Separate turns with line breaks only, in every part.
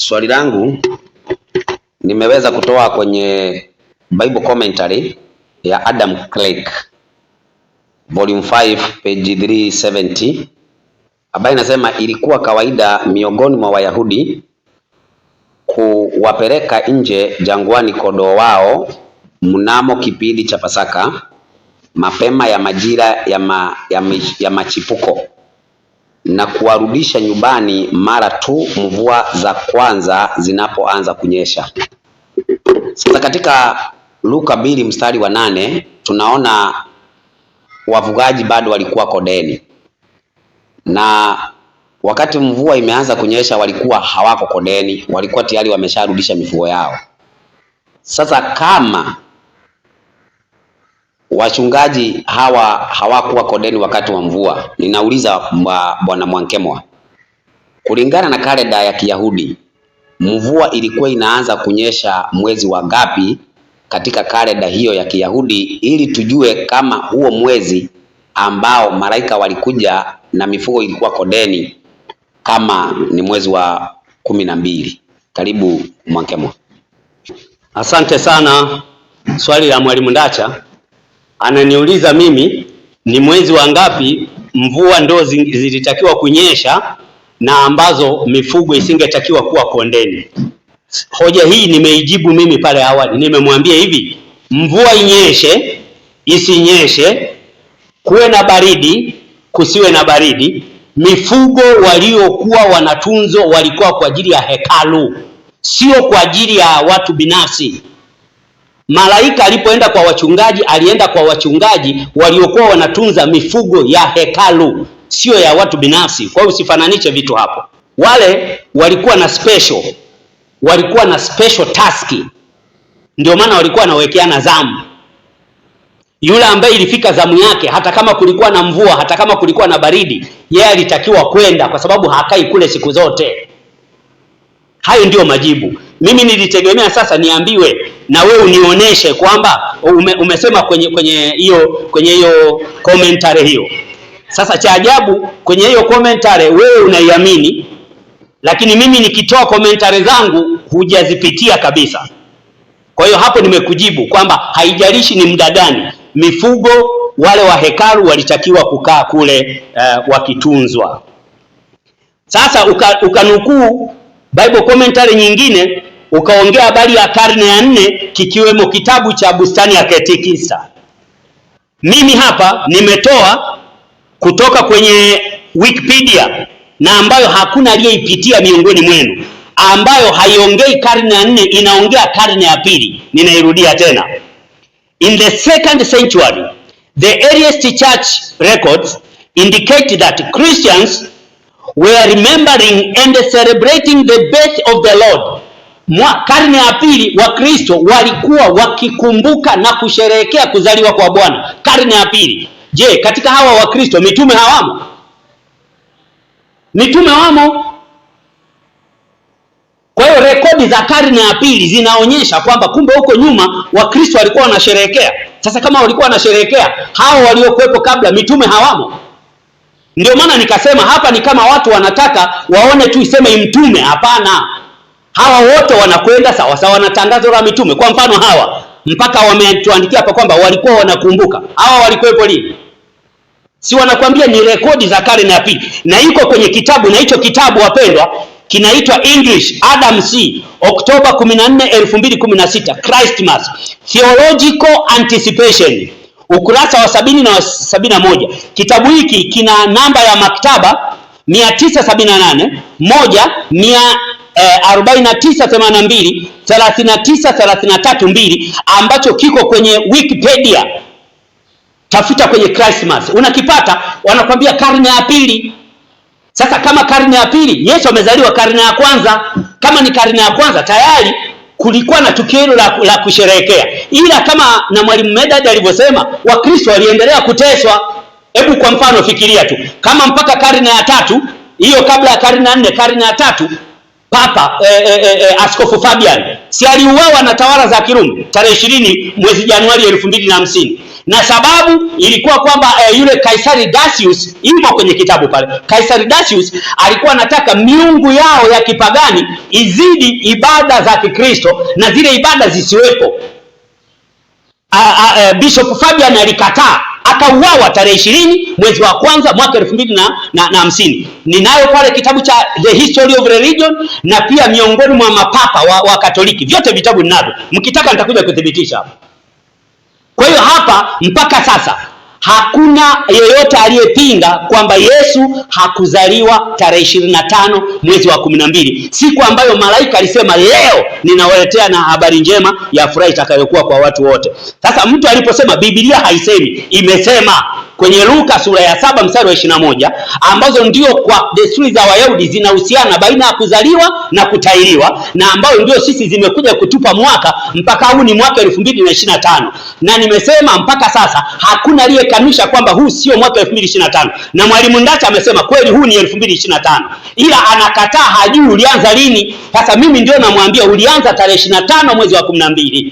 Swali langu nimeweza kutoa kwenye Bible commentary ya Adam Clarke volume 5 page 370, ambayo inasema ilikuwa kawaida miongoni mwa Wayahudi kuwapeleka nje jangwani kondoo wao mnamo kipindi cha Pasaka mapema ya majira ya machipuko na kuwarudisha nyumbani mara tu mvua za kwanza zinapoanza kunyesha. Sasa katika Luka 2 mstari wa 8 tunaona wafugaji bado walikuwa kondeni, na wakati mvua imeanza kunyesha walikuwa hawako kondeni, walikuwa tayari wamesharudisha mifugo yao. Sasa kama wachungaji hawakuwa kondeni wakati wa mvua, ninauliza Bwana Mwankemwa, kulingana na kalenda ya Kiyahudi, mvua ilikuwa inaanza kunyesha mwezi wa ngapi katika kalenda hiyo ya Kiyahudi, ili tujue kama huo mwezi ambao malaika walikuja na mifugo ilikuwa kondeni kama ni mwezi wa 12. Karibu Mwankemwa.
Asante sana. Swali la Mwalimu Ndacha ananiuliza mimi ni mwezi wa ngapi mvua ndo zilitakiwa kunyesha na ambazo mifugo isingetakiwa kuwa kondeni. Hoja hii nimeijibu mimi pale awali. Nimemwambia hivi, mvua inyeshe, isinyeshe, kuwe na baridi, kusiwe na baridi, mifugo waliokuwa wanatunzwa walikuwa kwa ajili ya hekalu, sio kwa ajili ya watu binafsi. Malaika alipoenda kwa wachungaji, alienda kwa wachungaji waliokuwa wanatunza mifugo ya hekalu, sio ya watu binafsi. Kwa hiyo usifananishe vitu hapo. Wale walikuwa na special task, ndio maana walikuwa wanawekeana zamu. Yule ambaye ilifika zamu yake, hata kama kulikuwa na mvua, hata kama kulikuwa na baridi, yeye alitakiwa kwenda, kwa sababu hakai kule siku zote. Hayo ndio majibu. Mimi nilitegemea sasa niambiwe na wewe unioneshe kwamba umesema kwenye hiyo commentary hiyo. Sasa cha ajabu, kwenye hiyo commentary wewe unaiamini, lakini mimi nikitoa commentary zangu hujazipitia kabisa. Kwa hiyo hapo nimekujibu kwamba haijalishi ni muda gani, mifugo wale wa hekalu walitakiwa kukaa kule wakitunzwa. Sasa ukanukuu Bible commentary nyingine, ukaongea habari ya karne ya 4 kikiwemo kitabu cha Bustani ya Katekista. Mimi hapa nimetoa kutoka kwenye Wikipedia, na ambayo hakuna aliyeipitia miongoni mwenu, ambayo haiongei karne ya 4, inaongea karne ya 2. Ninairudia tena. In the 2nd century, the earliest church records indicate that Christians were remembering and celebrating the birth of the Lord. Karne ya 2 Wakristo walikuwa wakikumbuka na kusherehekea kuzaliwa kwa Bwana. Karne ya 2. Je, katika hawa Wakristo mitume hawamo? Mitume wamo. Kwa hiyo rekodi za karne ya 2 zinaonyesha kwamba kumbe huko nyuma Wakristo walikuwa wanasherehekea. Sasa kama walikuwa wanasherehekea, hao waliokuwepo kabla mitume hawamo? Ndio maana nikasema hapa ni kama watu wanataka waone tu iseme mtume. Hapana, hawa wote wanakwenda sawa sawa na tangazo la mitume. Kwa mfano hawa mpaka wametuandikia hapa kwamba walikuwa wanakumbuka. Hawa walikuwepo lini? Si wanakuambia ni rekodi za karne ya 2, na iko kwenye kitabu, na hicho kitabu wapendwa kinaitwa English Adam C. Oktoba 14, 2016, Christmas Theological Anticipation, ukurasa wa 70 na 71. Kitabu hiki kina namba ya maktaba 978 4982 39332, ambacho kiko kwenye Wikipedia. Tafuta kwenye Christmas unakipata. Wanakuambia karne ya 2. Sasa kama karne ya 2, Yesu amezaliwa karne ya 1. Kama ni karne ya 1 tayari kulikuwa na tukio hilo la kusherehekea. Ila kama na Mwalimu Medad alivyosema, Wakristo waliendelea kuteswa. Hebu kwa mfano fikiria tu, kama mpaka karne ya 3, hiyo kabla ya karne ya 4, karne ya 3, Papa Askofu Fabian si aliuawa na tawala za Kirumi tarehe 20 mwezi Januari 2050, na sababu ilikuwa kwamba yule Kaisari Decius, imo kwenye kitabu pale, Kaisari Decius alikuwa anataka miungu yao ya kipagani izidi ibada za Kikristo na zile ibada zisiwepo. Bishop Fabian alikataa, akauawa tarehe 20 mwezi wa kwanza mwaka 2050. Ninayo pale kitabu cha The History of Religion, na pia miongoni mwa mapapa wa Katoliki, vyote vitabu ninavyo, mkitaka nitakuja kuthibitisha hapa. Kwa hiyo hapa mpaka sasa hakuna yeyote aliyepinga kwamba Yesu hakuzaliwa tarehe 25 mwezi wa 12, siku ambayo malaika alisema leo ninawaletea na habari njema ya furaha itakayokuwa kwa watu wote. Sasa mtu aliposema, Biblia haisemi, imesema kwenye Luka sura ya 7 mstari wa 21, ambazo ndio kwa desturi za Wayahudi zinahusiana baina ya kuzaliwa na kutahiriwa, na ambayo ndio sisi zimekuja kutupa mwaka mpaka huu ni mwaka 2025. Na nimesema mpaka sasa hakuna aliyekanusha kwamba huu sio mwaka 2025, na Mwalimu Ndacha amesema kweli huu ni 2025, ila anakataa, hajui ulianza lini. Sasa mimi ndio namwambia ulianza tarehe 25 mwezi wa 12,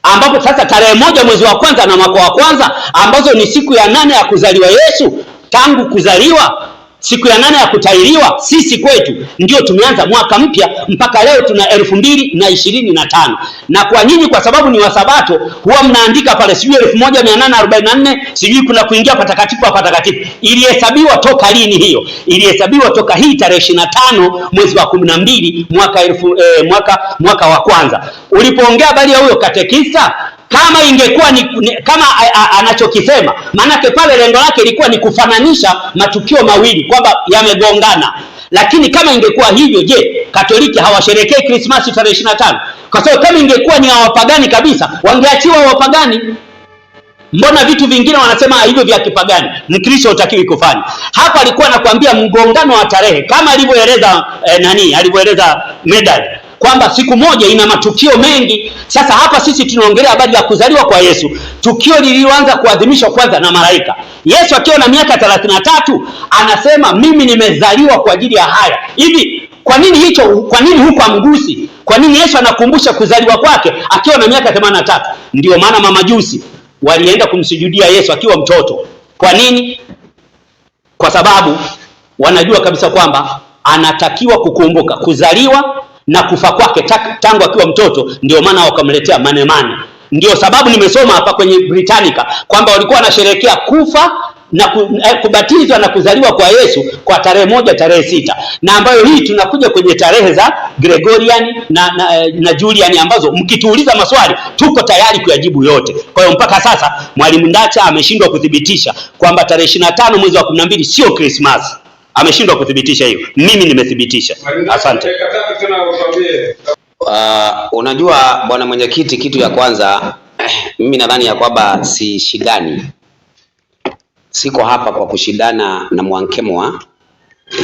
ambapo sasa tarehe 1 mwezi wa kwanza na mwaka wa kwanza, ambazo ni siku ya 8 ya kuzaliwa Yesu. Tangu kuzaliwa, siku ya 8 ya kutahiriwa, sisi kwetu ndio tumeanza mwaka mpya mpaka leo tuna 2025. Na kwa nyinyi, kwa sababu ni wasabato, huwa mnaandika pale sijui 1844, sijui kuna kuingia patakatifu wa patakatifu. Ilihesabiwa toka lini hiyo? Ilihesabiwa toka hii tarehe 25 mwezi wa 12 mwaka wa kwanza. Ulipoongea habari ya huyo katekista, kama ingekuwa kama anachokisema, maanake pale lengo lake ilikuwa ni kufananisha matukio mawili kwamba yamegongana. Lakini kama ingekuwa hivyo, je, Katoliki hawasherekei Krismasi tarehe 25? Kwa sababu kama ingekuwa ni wapagani kabisa, wangeachiwa wapagani. Mbona vitu vingine wanasema hivyo vya kipagani Mkristo hutakiwi kufanya? Hapa alikuwa anakuambia mgongano wa tarehe, kama alivyoeleza alivyoeleza Medal kwamba siku moja ina matukio mengi. Sasa hapa sisi tunaongelea habari ya kuzaliwa kwa Yesu, tukio lililoanza kuadhimishwa kwanza na malaika. Yesu akiwa na miaka 33 anasema mimi nimezaliwa kwa ajili ya haya. Hivi kwa nini hicho? Kwa nini huko amgusi? Kwa nini Yesu anakumbusha kuzaliwa kwake akiwa na miaka 83? Ndio maana mamajusi walienda kumsujudia Yesu akiwa mtoto. Kwa nini? Kwa sababu wanajua kabisa kwamba anatakiwa kukumbuka kuzaliwa na kufa kwake tangu akiwa mtoto. Ndio maana wakamletea manemane. Ndio sababu nimesoma hapa kwenye Britannica kwamba walikuwa wanasherehekea kufa na kubatizwa na kuzaliwa kwa Yesu kwa tarehe 1 tarehe 6, na ambayo hii tunakuja kwenye tarehe za Gregorian na Julian, ambazo mkituuliza maswali tuko tayari kuyajibu yote. Kwa hiyo mpaka sasa Mwalimu Ndacha ameshindwa kuthibitisha kwamba tarehe 25 mwezi wa 12 sio Christmas. Ameshindwa kuthibitisha hiyo. Mimi nimethibitisha. Asante.
Unajua bwana mwenyekiti, kitu ya kwanza mimi nadhani ya kwamba si shidani, siko hapa kwa kushindana na Mwankemwa,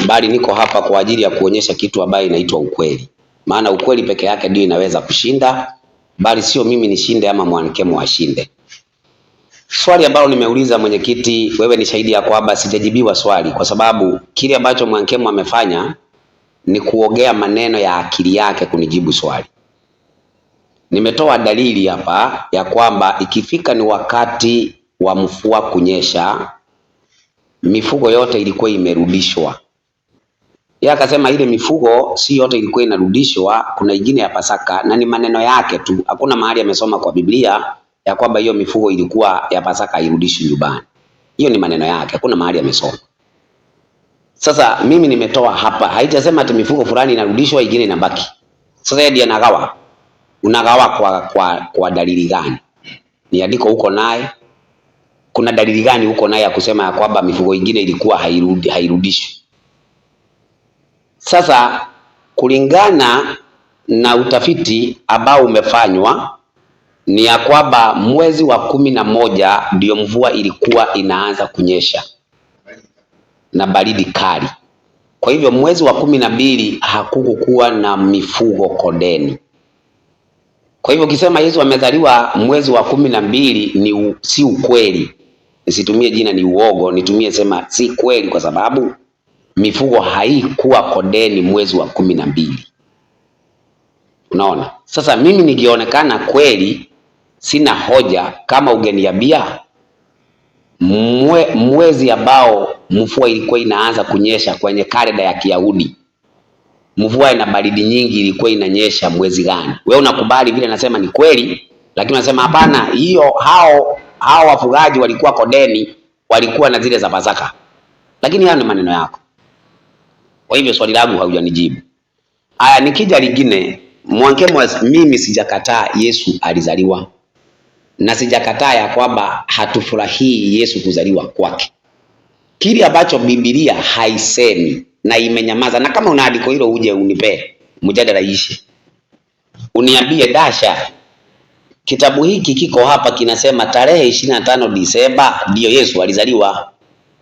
bali niko hapa kwa ajili ya kuonyesha kitu ambacho inaitwa ukweli. Maana ukweli peke yake ndio inaweza kushinda, bali sio mimi nishinde ama Mwankemwa ashinde. Swali ambalo nimeuliza mwenyekiti, wewe ni shahidi ya kwamba sijajibiwa swali, kwa sababu kile ambacho Mwankemwa amefanya ni kuogea maneno ya akili yake kunijibu swali. Nimetoa dalili hapa ya kwamba ikifika ni wakati wa mvua kunyesha, mifugo yote ilikuwa imerudishwa. Yeye akasema ile mifugo si yote ilikuwa inarudishwa, kuna ingine ya Pasaka, na ni maneno yake tu. Hakuna mahali amesoma kwa Biblia ya kwamba hiyo mifugo ilikuwa ya Pasaka irudishwe nyumbani. Hiyo ni maneno yake, hakuna mahali amesoma. Sasa mimi nimetoa hapa, haijasema ati mifugo fulani inarudishwa ingine inabaki. Sasa yeye ndiye anagawa. Unagawa kwa dalili gani? Ni andiko huko naye? Kuna dalili gani huko naye ya kusema ya kwamba mifugo ingine ilikuwa hairudishwi? Sasa kulingana na utafiti ambao umefanywa ni ya kwamba mwezi wa 11 ndio mvua ilikuwa inaanza kunyesha na baridi kali. Kwa hivyo mwezi wa 12 hakukuwa na mifugo kondeni. Kwa hivyo ukisema Yesu amezaliwa mwezi wa 12 si ukweli. Nisitumie jina ni uogo, nitumie sema si kweli, kwa sababu mifugo haikuwa kondeni mwezi wa 12. Unaona? Sasa mimi nikionekana kweli sina hoja, kama ungeniambia mwezi ambao mvua ilikuwa inaanza kunyesha kwenye kalenda ya Kiyahudi, mvua ina baridi nyingi ilikuwa inanyesha mwezi gani? Wewe unakubali vile nasema ni kweli, lakini unasema hapana, hiyo hao wafugaji walikuwa Kondeni walikuwa na zile za Pasaka. Lakini hayo ni maneno yako. Kwa hivyo swali langu haujanijibu. Aya, nikija lingine, Mwankemwa, mimi sijakataa Yesu alizaliwa. Na sijakataa ya kwamba hatufurahii Yesu kuzaliwa kwake. Kile ambacho Biblia haisemi na imenyamaza, na kama una andiko hilo uje unipe mjadala ishi. Uniambie Dasha, kitabu hiki kiko hapa kinasema tarehe 25 Disemba ndio Yesu alizaliwa.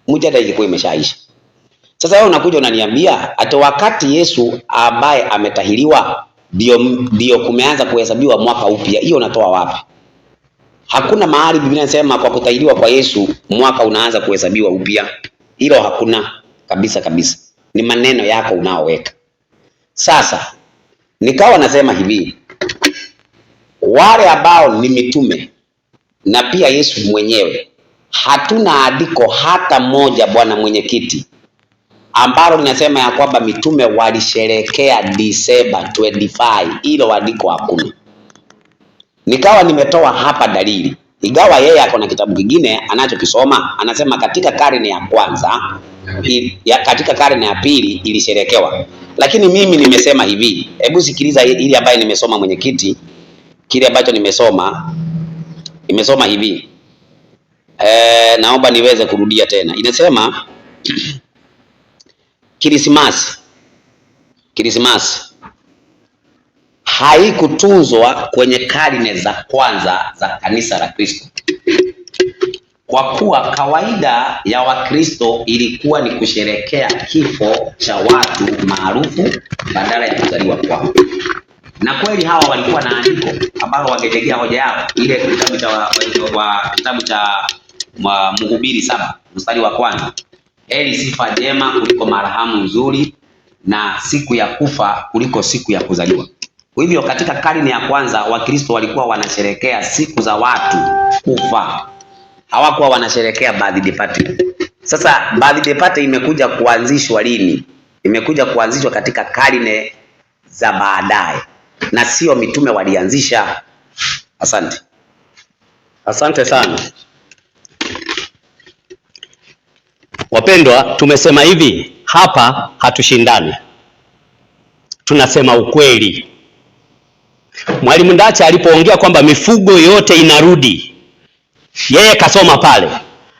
Mjadala ilikuwa imeshaisha. Sasa wewe unakuja unaniambia hata wakati Yesu ambaye ametahiriwa ndio kumeanza kuhesabiwa mwaka upya. Hiyo unatoa wapi? Hakuna mahali Biblia inasema kwa kutahiriwa kwa Yesu mwaka unaanza kuhesabiwa upya. Hilo hakuna kabisa kabisa. Ni maneno yako unaoweka. Sasa nikawa nasema hivi, wale ambao ni mitume na pia Yesu mwenyewe, hatuna andiko hata moja, bwana mwenyekiti, ambalo linasema ya kwamba mitume walisherekea Disemba 25. Hilo andiko hakuna. Nikawa nimetoa hapa dalili, ingawa yeye ako na kitabu kingine anachokisoma, anasema katika karne ya kwanza, katika karne ya pili ilisherekewa. Lakini mimi nimesema hivi, hebu sikiliza ili ambaye nimesoma mwenyekiti, kile ambacho nimesoma hivi. Naomba niweze kurudia tena. Inasema Krismasi haikutunzwa kwenye karne za kwanza za kanisa la Kristo, kwa kuwa kawaida ya Wakristo ilikuwa ni kusherekea kifo cha watu maarufu badala ya kuzaliwa kwao. Na kweli hawa walikuwa na andiko ambao wangejegea hoja yao, ile kitabu cha Mhubiri 7 mstari wa kwanza, heri sifa njema kuliko marhamu nzuri, na siku ya kufa kuliko siku ya kuzaliwa. Kwa hivyo katika karne ya kwanza Wakristo walikuwa wanasherekea siku za watu kufa, hawakuwa wanasherekea birthday party. Sasa birthday party imekuja kuanzishwa lini? Imekuja kuanzishwa katika karne za baadaye, na sio mitume walianzisha. Asante sana.
Wapendwa, tumesema hivi, hapa hatushindani, tunasema ukweli. Mwalimu Ndacha alipoongea kwamba mifugo yote inarudi, yeye kasoma pale,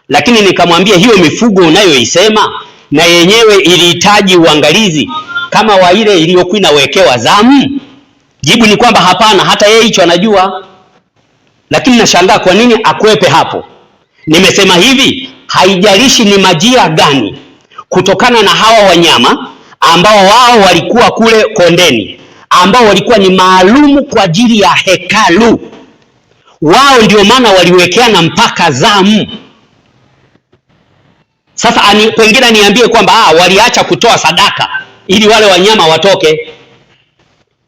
lakini nikamwambia hiyo mifugo unayoisema na yenyewe ilihitaji uangalizi kama wa ile iliyokuwa inawekewa zamu. Jibu ni kwamba hapana, hata yeye hicho anajua. Lakini nashangaa kwa nini akwepe hapo. Nimesema hivi, haijalishi ni majira gani, kutokana na hawa wanyama ambao wao walikuwa kule kondeni, ambao walikuwa ni maalumu kwa ajili ya hekalu, wao ndio maana waliwekeana mpaka zamu. Sasa pengine niambie kwamba waliacha kutoa sadaka ili wale wanyama watoke.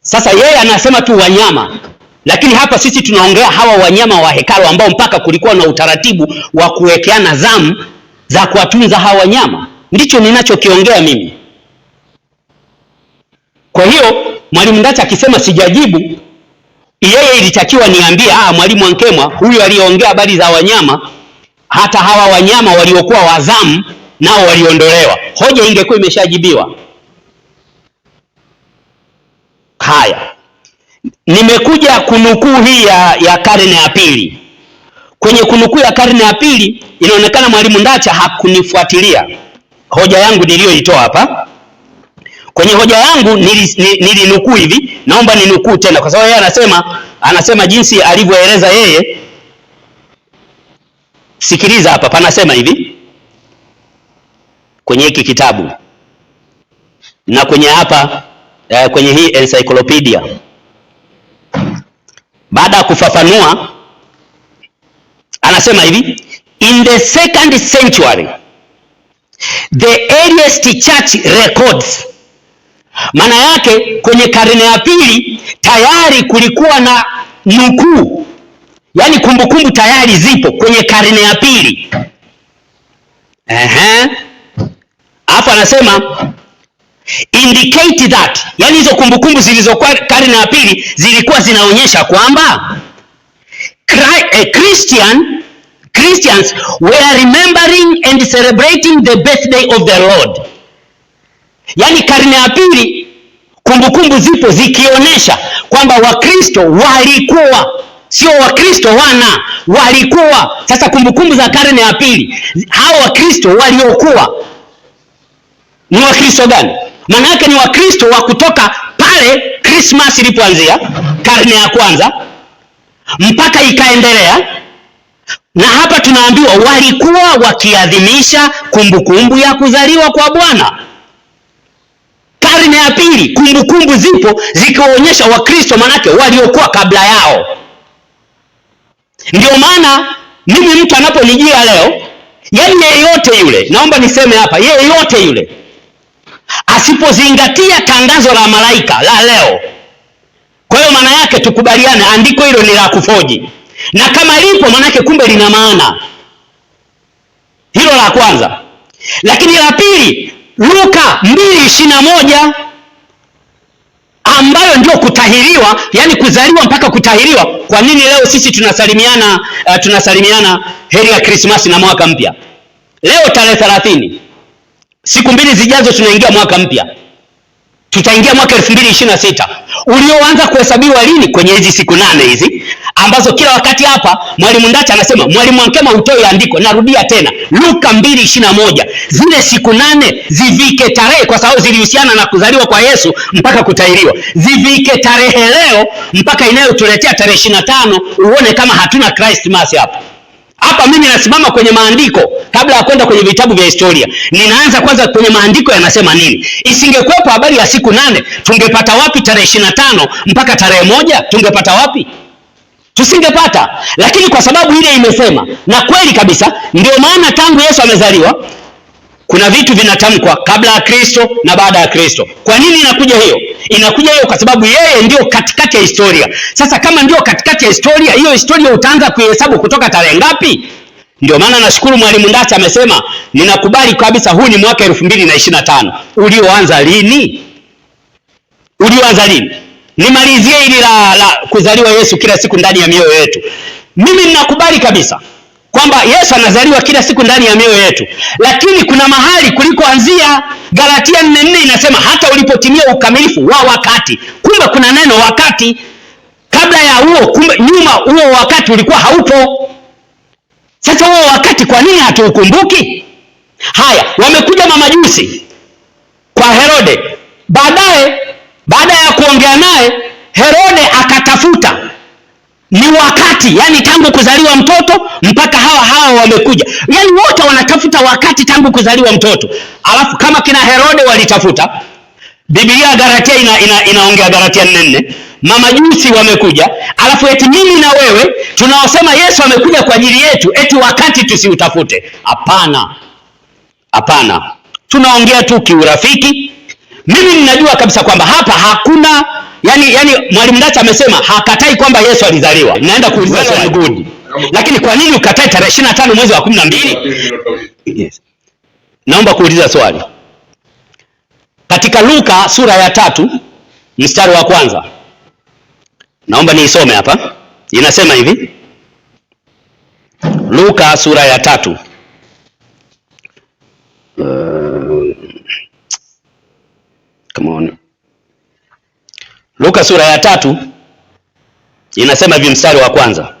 Sasa yeye anasema tu wanyama, lakini hapa sisi tunaongea hawa wanyama wa hekalu ambao mpaka kulikuwa na utaratibu wa kuwekeana zamu za kuwatunza hawa wanyama. Ndicho ninachokiongea mimi. Kwa hiyo Mwalimu Ndacha akisema sijajibu, yeye ilitakiwa niambie, Mwalimu Wankemwa huyu aliongea habari za wanyama, hata hawa wanyama waliokuwa wazamu nao waliondolewa. Hoja ingekuwa imeshajibiwa. Haya, nimekuja kunukuu hii ya karne ya pili. Kwenye kunukuu ya karne ya pili inaonekana Mwalimu Ndacha hakunifuatilia hoja yangu niliyoitoa hapa. Kwenye hoja yangu nilinukuu hivi, naomba ninukuu tena kwa sababu yeye anasema jinsi alivyoeleza yeye. Sikiliza hapa, panasema hivi kwenye hiki kitabu na kwenye hapa kwenye hii encyclopedia. Baada ya kufafanua anasema hivi, in the 2nd century the earliest church records. Maana yake kwenye karne ya pili tayari kulikuwa na nukuu, yani kumbukumbu tayari zipo kwenye karne ya pili. Alafu anasema indicate that, yani hizo kumbukumbu zilizokuwa karne ya pili zilikuwa zinaonyesha kwamba Christians were remembering and celebrating the birthday of the Lord. Yani karne ya pili kumbukumbu zipo zikionyesha kwamba Wakristo walikuwa, sio Wakristo walikuwa. Sasa kumbukumbu za karne ya pili, hao Wakristo waliokuwa ni Wakristo gani? Maana yake ni Wakristo wa kutoka pale Christmas ilipoanzia karne ya kwanza mpaka ikaendelea, na hapa tunaambiwa walikuwa wakiadhimisha kumbukumbu ya kuzaliwa kwa Bwana. Karne ya pili kumbukumbu zipo zikionyesha Wakristo manake waliokuwa kabla yao. Ndio maana mimi mtu anaponijia leo, yani yeyote yule, naomba niseme hapa, yeyote yule asipozingatia tangazo la malaika la leo, kwa hiyo maana yake tukubaliane andiko hilo ni la kufoji, na kama lipo maana yake kumbe lina maana. Hilo la kwanza. Lakini la pili, Luka 2:21 ambayo ndio kutahiriwa, yani kuzaliwa mpaka kutahiriwa. Kwa nini leo sisi tunasalimiana heri ya Krismasi na mwaka mpya? Leo tarehe 30, siku mbili zijazo tunaingia mwaka mpya. Tutaingia mwaka 2026 ulioanza kuhesabiwa lini? Kwenye hizi siku 8 hizi ambazo kila wakati hapa Mwalimu Ndacha anasema Mwalimu Ankema hutoi andiko. Narudia tena, Luka 2:21, zile siku 8 zivike tarehe, kwa sababu zilihusiana na kuzaliwa kwa Yesu mpaka kutahiriwa. Zivike tarehe leo mpaka inayotuletea tarehe 25, uone kama hatuna Christmas hapa. Hapa mimi nasimama kwenye maandiko kabla ya kwenda kwenye vitabu vya historia. Ninaanza kwanza kwenye maandiko yanasema nini. Isingekuwepo habari ya siku 8, tungepata wapi tarehe 25 mpaka tarehe 1? Tungepata wapi? Tusingepata. Lakini kwa sababu ile imesema, na kweli kabisa, ndio maana tangu Yesu amezaliwa kuna vitu vinatamkwa kabla ya Kristo na baada ya Kristo. Kwa nini inakuja hiyo? Inakuja hiyo kwa sababu yeye ndio katikati ya historia. Sasa kama ndio katikati ya historia, hiyo historia utaanza kuihesabu kutoka tarehe ngapi? Ndio maana nashukuru Mwalimu Ndacha amesema, ninakubali kabisa huu ni mwaka 2025. Ulioanza lini? Ulioanza lini? Nimalizie hili la kuzaliwa Yesu kila siku ndani ya mioyo yetu. Mimi ninakubali kabisa kwamba Yesu anazaliwa kila siku ndani ya mioyo yetu, lakini kuna mahali kulikoanzia. Galatia 4:4 inasema hata ulipotimia ukamilifu wa wakati. Kumbe kuna neno wakati kabla ya huo, kumbe nyuma huo wakati ulikuwa haupo. Sasa huo wakati kwa nini hatuukumbuki? Haya, wamekuja mamajusi kwa Herode. Baada ya kuongea naye, Herode akatafuta ni wakati, yani tangu kuzaliwa mtoto mpaka hawa wamekuja, yani wote wanatafuta wakati tangu kuzaliwa mtoto. Alafu kama kina Herode walitafuta, Biblia Galatia inaongea Galatia 4:4, mamajusi wamekuja, alafu eti mimi na wewe tunaosema Yesu amekuja kwa ajili yetu eti wakati tusiutafute. Hapana, tunaongea tu kiurafiki. Mimi ninajua kabisa kwamba hapa hakuna yani Mwalimu Ndacha amesema hakatai kwamba Yesu alizaliwa. Naenda kuuliza swali good. Lakini kwa nini ukatai tarehe 25 mwezi wa 12? Yes. Naomba kuuliza swali. Katika Luka sura ya 3 mstari wa 1. Naomba niisome hapa. Inasema hivi. Luka sura ya 3. Come on. Luka sura ya 3 inasema hivi, mstari wa 1.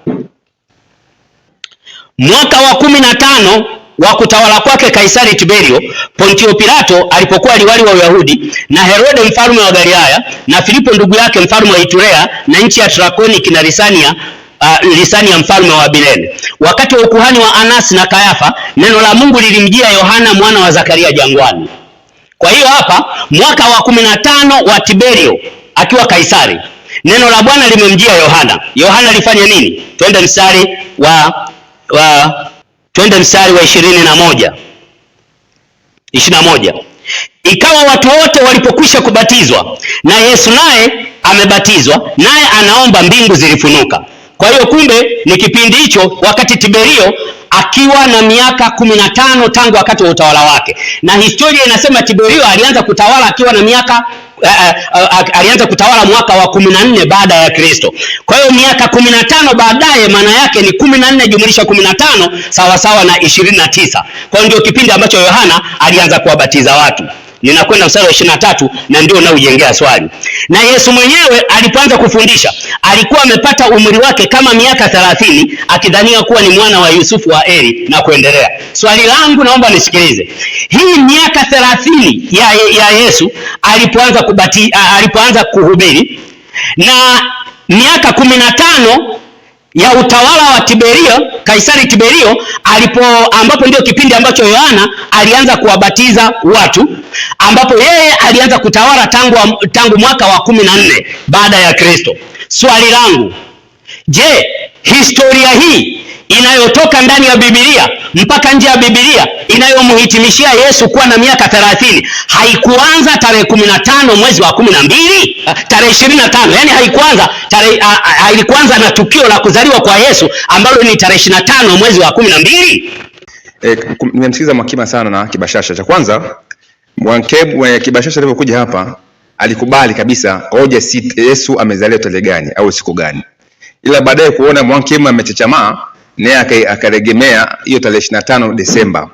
Mwaka wa 15 wa kutawala kwake Kaisari Tiberio, Pontio Pilato alipokuwa liwali wa Uyahudi, na Herode mfalme wa Galilaya, na Filipo ndugu yake mfalme wa Iturea, na nchi ya Trakoniki na Lisania mfalme wa Abilene. Wakati wa ukuhani wa Anasi na Kayafa, neno la Mungu lilimjia Yohana mwana wa Zakaria jangwani. Kwa hiyo hapa mwaka wa 15 wa Tiberio akiwa Kaisari, neno la Bwana limemjia Yohana. Yohana alifanya nini? Twende mstari wa 21. Ikawa watu wote walipokwisha kubatizwa, na Yesu naye amebatizwa, naye anaomba, mbingu zilifunuka. Kwa hiyo kumbe ni kipindi hicho wakati Tiberio akiwa na miaka 15 tangu wakati wa utawala wake, na historia inasema Tiberio alianza kutawala akiwa na miaka alianza kutawala mwaka wa 14 baada ya Kristo. Kwa hiyo miaka 15 baadaye, maana yake ni 14 jumlisha 15 sawa sawa na 29. Kwa hiyo ndio kipindi ambacho Yohana alianza kuwabatiza watu. Ninakwenda mstari wa 23 na ndio unaojengea swali. Na Yesu mwenyewe alipoanza kufundisha alikuwa amepata umri wake kama miaka 30, akidhania kuwa ni mwana wa Yusufu wa Eli na kuendelea. Swali langu naomba nisikilize. Hii miaka 30 ya Yesu alipoanza kuhubiri, na miaka 15 ya utawala wa Kaisari Tiberio ambapo ndio kipindi ambacho Yohana alianza kuwabatiza watu, ambapo yeye alianza kutawala tangu mwaka wa 14 baada ya Kristo. Swali langu, je, historia hii inayotoka ndani ya Biblia mpaka nje ya Biblia inayomhitimishia Yesu kuwa na miaka 30 haikuanza tarehe 15 mwezi wa 12, tarehe 25? Yani haikuanza na tukio la kuzaliwa kwa Yesu ambalo ni tarehe 25 mwezi wa 12?
Nimemsikiza Mwakima sana na Kibashasha. Cha kwanza, Kibashasha alipokuja hapa alikubali kabisa hoja si Yesu amezaliwa tarehe gani au siku gani, ila baadaye kuona Mwakima amechechamaa naye akaregemea hiyo tarehe 25 Desemba.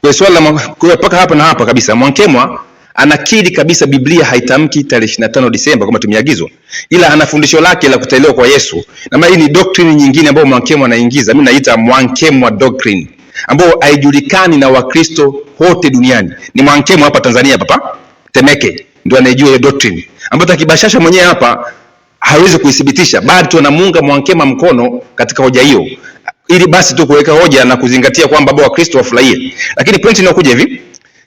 Kwa swala mpaka hapa na hapa kabisa Mwakemwa anakiri kabisa Biblia haitamki tarehe 25 Desemba kama tumeagizwa, ila ana fundisho lake la kutaliwa kwa Yesu. Na hii ni doctrine nyingine ambayo Mwakemwa anaingiza, mimi naita Mwakemwa doctrine, ambayo haijulikani na Wakristo wote duniani. Ni Mwakemwa hapa Tanzania hapa Temeke ndio anayejua hiyo doctrine, ambayo Kibashasha mwenyewe hapa hawezi kuithibitisha, bali tunamuunga Mwakemwa mkono katika hoja hiyo, ili basi tu kuweka hoja na kuzingatia kwamba baba wa Kristo wafurahie. Lakini point inakuja hivi,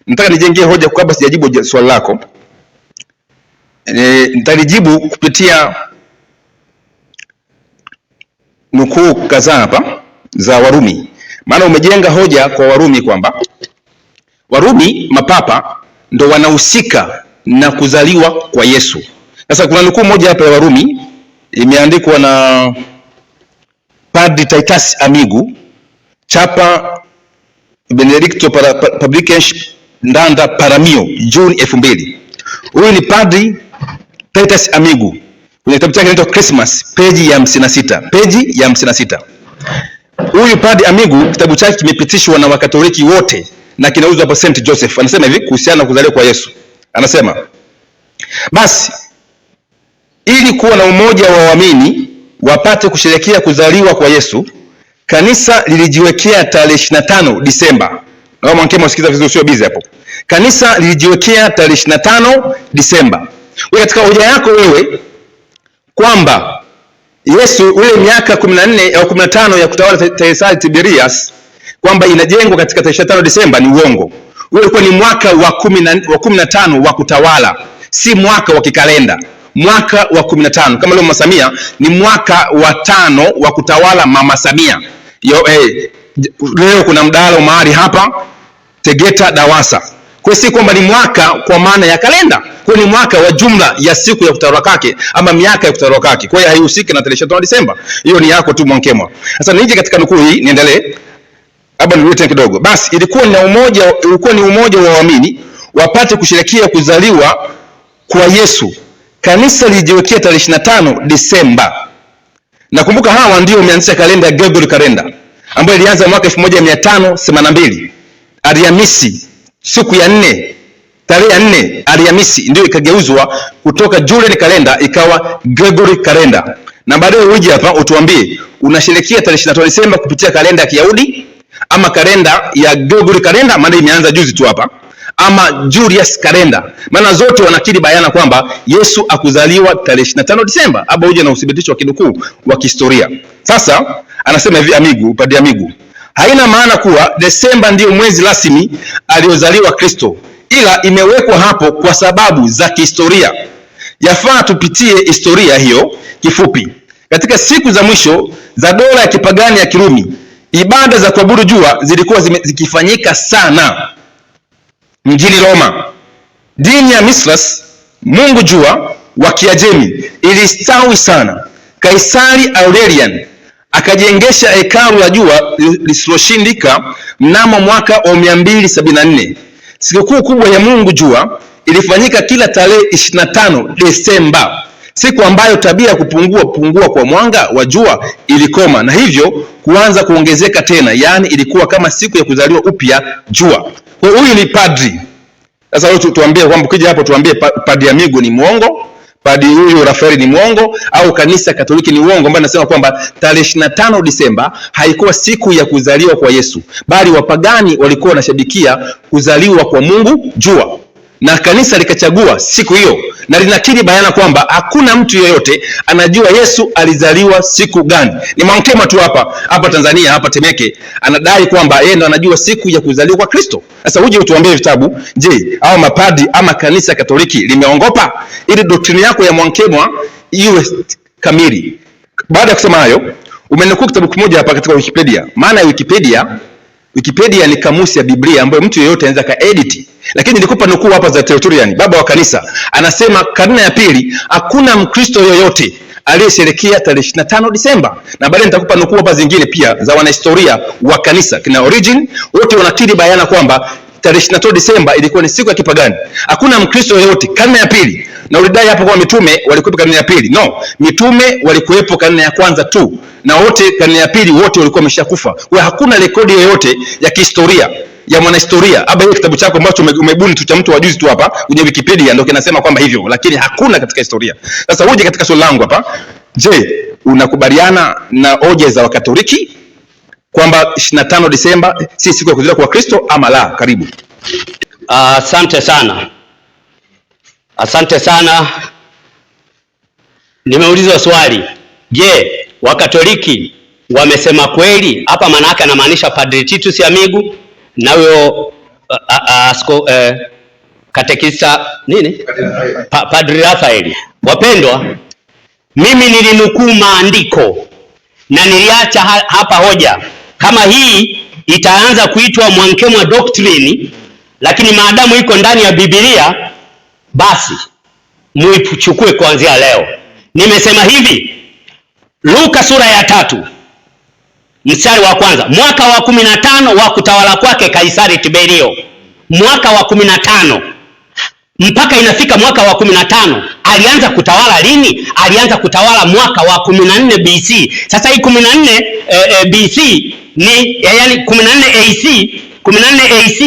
nataka nijengee hoja kabla sijajibu swali lako. Nitalijibu kupitia nukuu kadhaa hapa za Warumi. Maana umejenga hoja kwa Warumi kwamba Warumi mapapa ndo wanahusika na kuzaliwa kwa Yesu. Sasa kuna nukuu moja hapa ya Warumi imeandikwa na Padre Titus Amigu, chapa Benedicto Publications Ndanda Paramio, Juni 2000. Huyu ni Padre Titus Amigu. Kwenye kitabu chake kinaitwa Christmas, peji ya 56. Huyu Padre Amigu kitabu chake kimepitishwa na Wakatoliki wote na kinauzwa hapa St. Joseph. Anasema hivi kuhusiana na kuzaliwa kwa Yesu. Anasema, basi ili kuwa na umoja wa waamini wapate kusherehekea kuzaliwa kwa Yesu, kanisa lilijiwekea tarehe 25 Disemba. Na Mwakemwa usikiza vizuri, sio busy hapo. Kanisa lilijiwekea tarehe 25 Disemba. Wewe katika hoja yako wewe kwamba Yesu ule miaka 14 au 15 ya kutawala Kaisari Tiberius kwamba inajengwa katika tarehe 25 Disemba ni uongo. Ule ulikuwa ni mwaka wa 15 wa kutawala, si mwaka wa kikalenda. Mwaka wa 15 kama leo Mama Samia ni mwaka wa 5 wa kutawala Mama Samia. Leo kuna mdahalo mahali hapa Tegeta Dawasa. Kwa si kwamba ni mwaka kwa maana ya kalenda, kwa ni mwaka wa jumla ya siku ya kutawala kwake ama miaka ya kutawala kwake. Kwa hiyo haihusiki na tarehe 25 Disemba. Hiyo ni yako tu Mwakemwa. Sasa nije katika nukuu hii niendelee. Hapa nirudi kidogo. Basi ilikuwa ni umoja wa waamini wapate kusherehekea kuzaliwa kwa Yesu. Kanisa lilijiwekea tarehe 25 Disemba. Nakumbuka hawa ndio wameanzisha kalenda ya Gregorian calendar ambayo ilianza mwaka 1582. Alhamisi siku ya 4, tarehe ya 4 Alhamisi ndio ikageuzwa kutoka Julian calendar ikawa Gregorian calendar. Na baadaye uje hapa utuambie unasherehekea tarehe 25 Disemba kupitia kalenda ya Kiyahudi ama kalenda ya Gregorian calendar, maana imeanza juzi tu hapa, ama Julius calendar. Maana zote wanakiri bayana kwamba Yesu akuzaliwa tarehe 25 Disemba. Hapa uje na uthibitisho wa kinukuu wa kihistoria. Sasa anasema hivi Padre Amigu, haina maana kuwa Desemba ndio mwezi rasmi aliozaliwa Kristo, ila imewekwa hapo kwa sababu za kihistoria. Yafaa tupitie historia hiyo kifupi. Katika siku za mwisho za dola ya kipagani ya Kirumi, ibada za kuabudu jua zilikuwa zikifanyika sana mjini Roma. Dini ya Mithras, mungu jua wa Kiajemi, ilistawi sana. Kaisari Aurelian akajengesha hekalu la jua lisiloshindika mnamo mwaka wa 274. Sikukuu kubwa ya Mungu jua ilifanyika kila tarehe 25 Desemba, siku ambayo tabia ya kupungua kwa mwanga wa jua ilikoma na hivyo kuanza kuongezeka tena, yaani ilikuwa kama siku ya kuzaliwa upya jua. Kwa huyu ni padri. Sasa wewe tuambie kwamba ukija hapo tuambie Padri Amigo ni mwongo, Padri huyu Rafaeli ni mwongo, au kanisa Katoliki ni uongo ambaye anasema kwamba tarehe 25 Disemba haikuwa siku ya kuzaliwa kwa Yesu, bali wapagani walikuwa wanashabikia kuzaliwa kwa Mungu jua, na kanisa likachagua siku hiyo, na linakiri bayana kwamba hakuna mtu yeyote anajua Yesu alizaliwa siku gani. Ni Mwankema tu hapa Tanzania, hapa Temeke, anadai kwamba yeye ndo anajua siku ya kuzaliwa kwa Kristo. Sasa uje utuambie vitabu, je, au mapadi ama kanisa Katoliki limeongopa ili doktrini yako ya Mwankema iwe kamili? Baada ya kusema hayo, umenukuu kitabu kimoja hapa katika Wikipedia. Maana ya Wikipedia ni kamusi ya Biblia ambayo mtu yeyote anaweza kaedit. Lakini nilikupa nukuu hapa za Tertullian, baba wa kanisa, anasema karne ya pili hakuna Mkristo yoyote aliyesherehekea tarehe 25 Disemba. Na baadaye nitakupa nukuu hapa zingine pia za wanahistoria wa kanisa kina Origin, wote wanakiri bayana kwamba tarehe 25 Disemba ilikuwa ni siku ya kipagani. Hakuna Mkristo yoyote karne ya pili. Na ulidai hapo kwa mitume walikuwepo karne ya pili. No, mitume walikuwepo karne ya kwanza tu, na wote karne ya pili wote walikuwa wameshakufa. Kwa hakuna rekodi yoyote ya kihistoria ya mwanahistoria. Hapa hiyo kitabu chako ambacho umebuni tu cha mtu wa juzi tu hapa kwenye Wikipedia ndio kinasema kwamba hivyo, lakini hakuna katika historia. Sasa uje katika swali langu hapa. Je, unakubaliana na hoja za Wakatoliki kwamba 25 Disemba si siku ya kuzaliwa kwa Kristo ama la? Karibu.
Asante sana. Nimeulizwa swali. Je, Wakatoliki wamesema kweli? Hapa maana yake anamaanisha Padre Titus Amigo na huyo katekista nini? Padre Rafaeli. Wapendwa, mimi nilinukuu maandiko na niliacha hapa hoja. Kama hii itaanza kuitwa Mwankemwa doctrine, lakini maadamu iko ndani ya Biblia, basi muichukue kuanzia leo. Nimesema hivi, Luka sura ya 3 mstari wa 1, mwaka wa 15 wa kutawala kwake Kaisari Tiberio, mwaka wa 15 mpaka inafika mwaka wa 15. Alianza kutawala lini? Alianza kutawala mwaka wa 14 BC. Sasa hii 14 BC ni yani 14 AC, 14 AC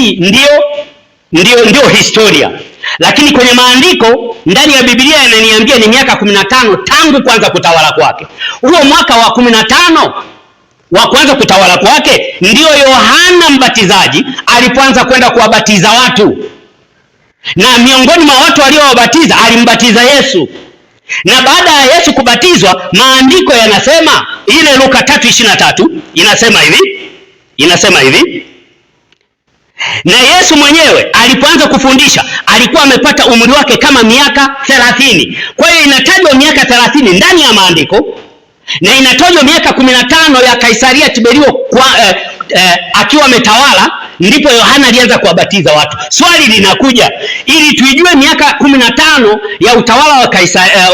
ndio historia. Lakini kwenye maandiko ndani ya Biblia inaniambia ni miaka 15 tangu kwanza kutawala kwake. Huo mwaka wa 15 wa kwanza kutawala kwake ndio Yohana Mbatizaji alipoanza kwenda kuwabatiza watu, na miongoni mwa watu aliowabatiza alimbatiza Yesu. Na baada ya Yesu kubatizwa, maandiko yanasema, ile Luka 3:23 inasema hivi, na Yesu mwenyewe alipoanza kufundisha alikuwa amepata umri wake kama miaka 30. Kwa hiyo inatajwa miaka 30 ndani ya maandiko, na inatajwa miaka 15 ya Kaisaria Tiberio akiwa ametawala, ndipo Yohana alianza kuwabatiza watu. Swali linakuja, ili tuijue miaka 15 ya utawala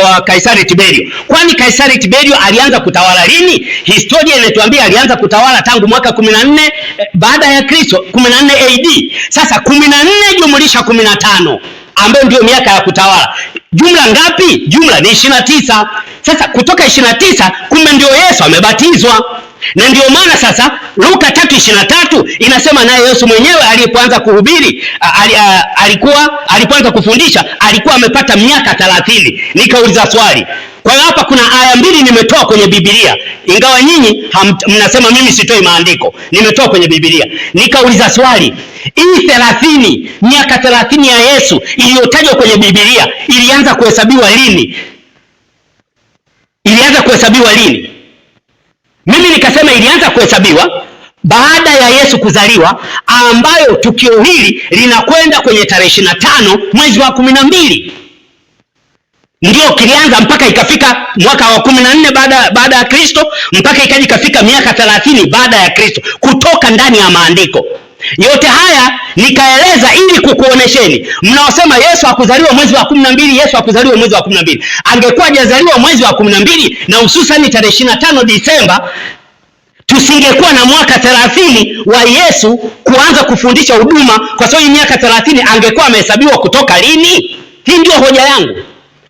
wa Kaisari Tiberio, kwani Kaisari Tiberio alianza kutawala lini? Historia inatuambia alianza kutawala tangu mwaka 14 baada ya Kristo, 14 AD. Sasa 14 jumlisha 15 ambayo ndio miaka ya kutawala, jumla ngapi? Jumla ni 29. Sasa kutoka 29 kumbe ndio Yesu amebatizwa. Na ndio maana sasa Luka 3:23 inasema naye Yesu mwenyewe alipoanza kuhubiri, alipoanza kufundisha alikuwa amepata miaka 30. Nikauliza swali. Kwa hiyo hapa kuna aya mbili nimetoa kwenye Biblia, ingawa nyinyi mnasema mimi sitoi maandiko, nimetoa kwenye Biblia. Nikauliza swali, hii 30, miaka 30 ya Yesu iliyotajwa kwenye Biblia ilianza kuhesabiwa lini? Mimi nikasema ilianza kuhesabiwa baada ya Yesu kuzaliwa, ambayo tukio hili linakwenda kwenye tarehe 25 mwezi wa 12. Ndio kilianza mpaka ikafika mwaka wa 14 baada ya Kristo, mpaka ikaja ikafika miaka 30 baada ya Kristo, kutoka ndani ya maandiko. Yote haya nikaeleza ili kukuonesheni. Mnaosema Yesu hakuzaliwa mwezi wa 12, Yesu hakuzaliwa mwezi wa 12. Angekuwa hajazaliwa mwezi wa 12 na hususan tarehe 25 Disemba, tusingekuwa na mwaka 30 wa Yesu kuanza kufundisha huduma, kwa sababu miaka 30 angekuwa amehesabiwa kutoka lini? Hii ndio hoja yangu.